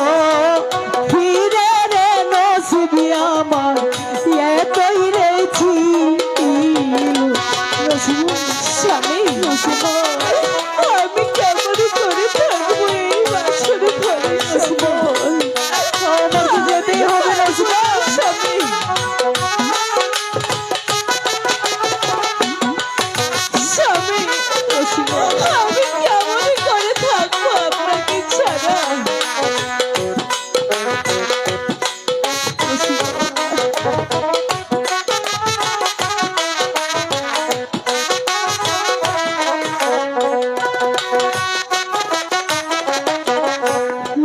ফিরে রে নসিবি আমার এ কইরেছি। স্বামী, আমি কেমন করে থাকবো এই বাসর ঘরে? আমাকে যেতেই হবে নসিমন। স্বামী, স্বামী, আমি কেমন করে থাকবো আপনাকে ছাড়া?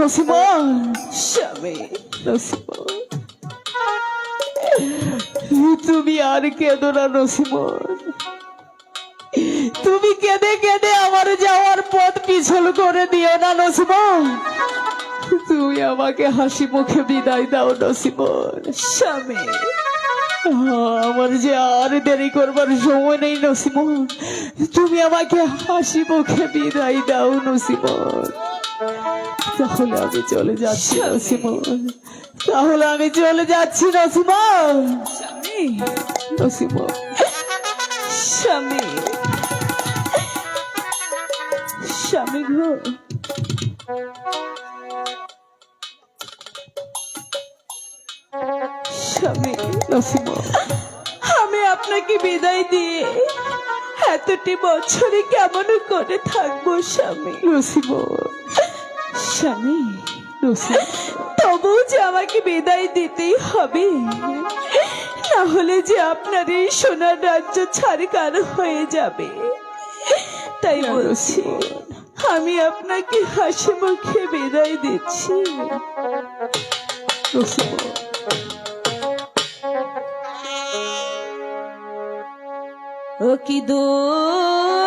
নসিমন স্বামী নসিমন তুমি আর কেঁদো না নসিমন, তুমি কেঁদে কেঁদে আমার যাওয়ার পথ পিছল করে দিও না নসিমন, তুমি আমাকে হাসি মুখে বিদায় দাও নসিমন। স্বামী আমার যে আর দেরি করবার সময় নেই নসিমন, তুমি আমাকে হাসি মুখে বিদায় দাও নসিমন। তাহলে আমি চলে যাচ্ছি নসিমন, তাহলে আমি চলে যাচ্ছি নসিমন। স্বামী নসিমন স্বামী স্বামী গো, স্বামী নসিমন আমি আপনাকে বিদায় দিয়ে এতটি বছরে কেমন করে থাকবো স্বামী? নসিমন স্বামী নসিমন তবু যে আমাকে বিদায় দিতেই হবে, না হলে যে আপনার এই সোনার রাজ্য ছাড়কার হয়ে যাবে। তাই বলছি আমি আপনাকে হাসি মুখে বিদায় দিচ্ছি। নসিমন ও কি দূর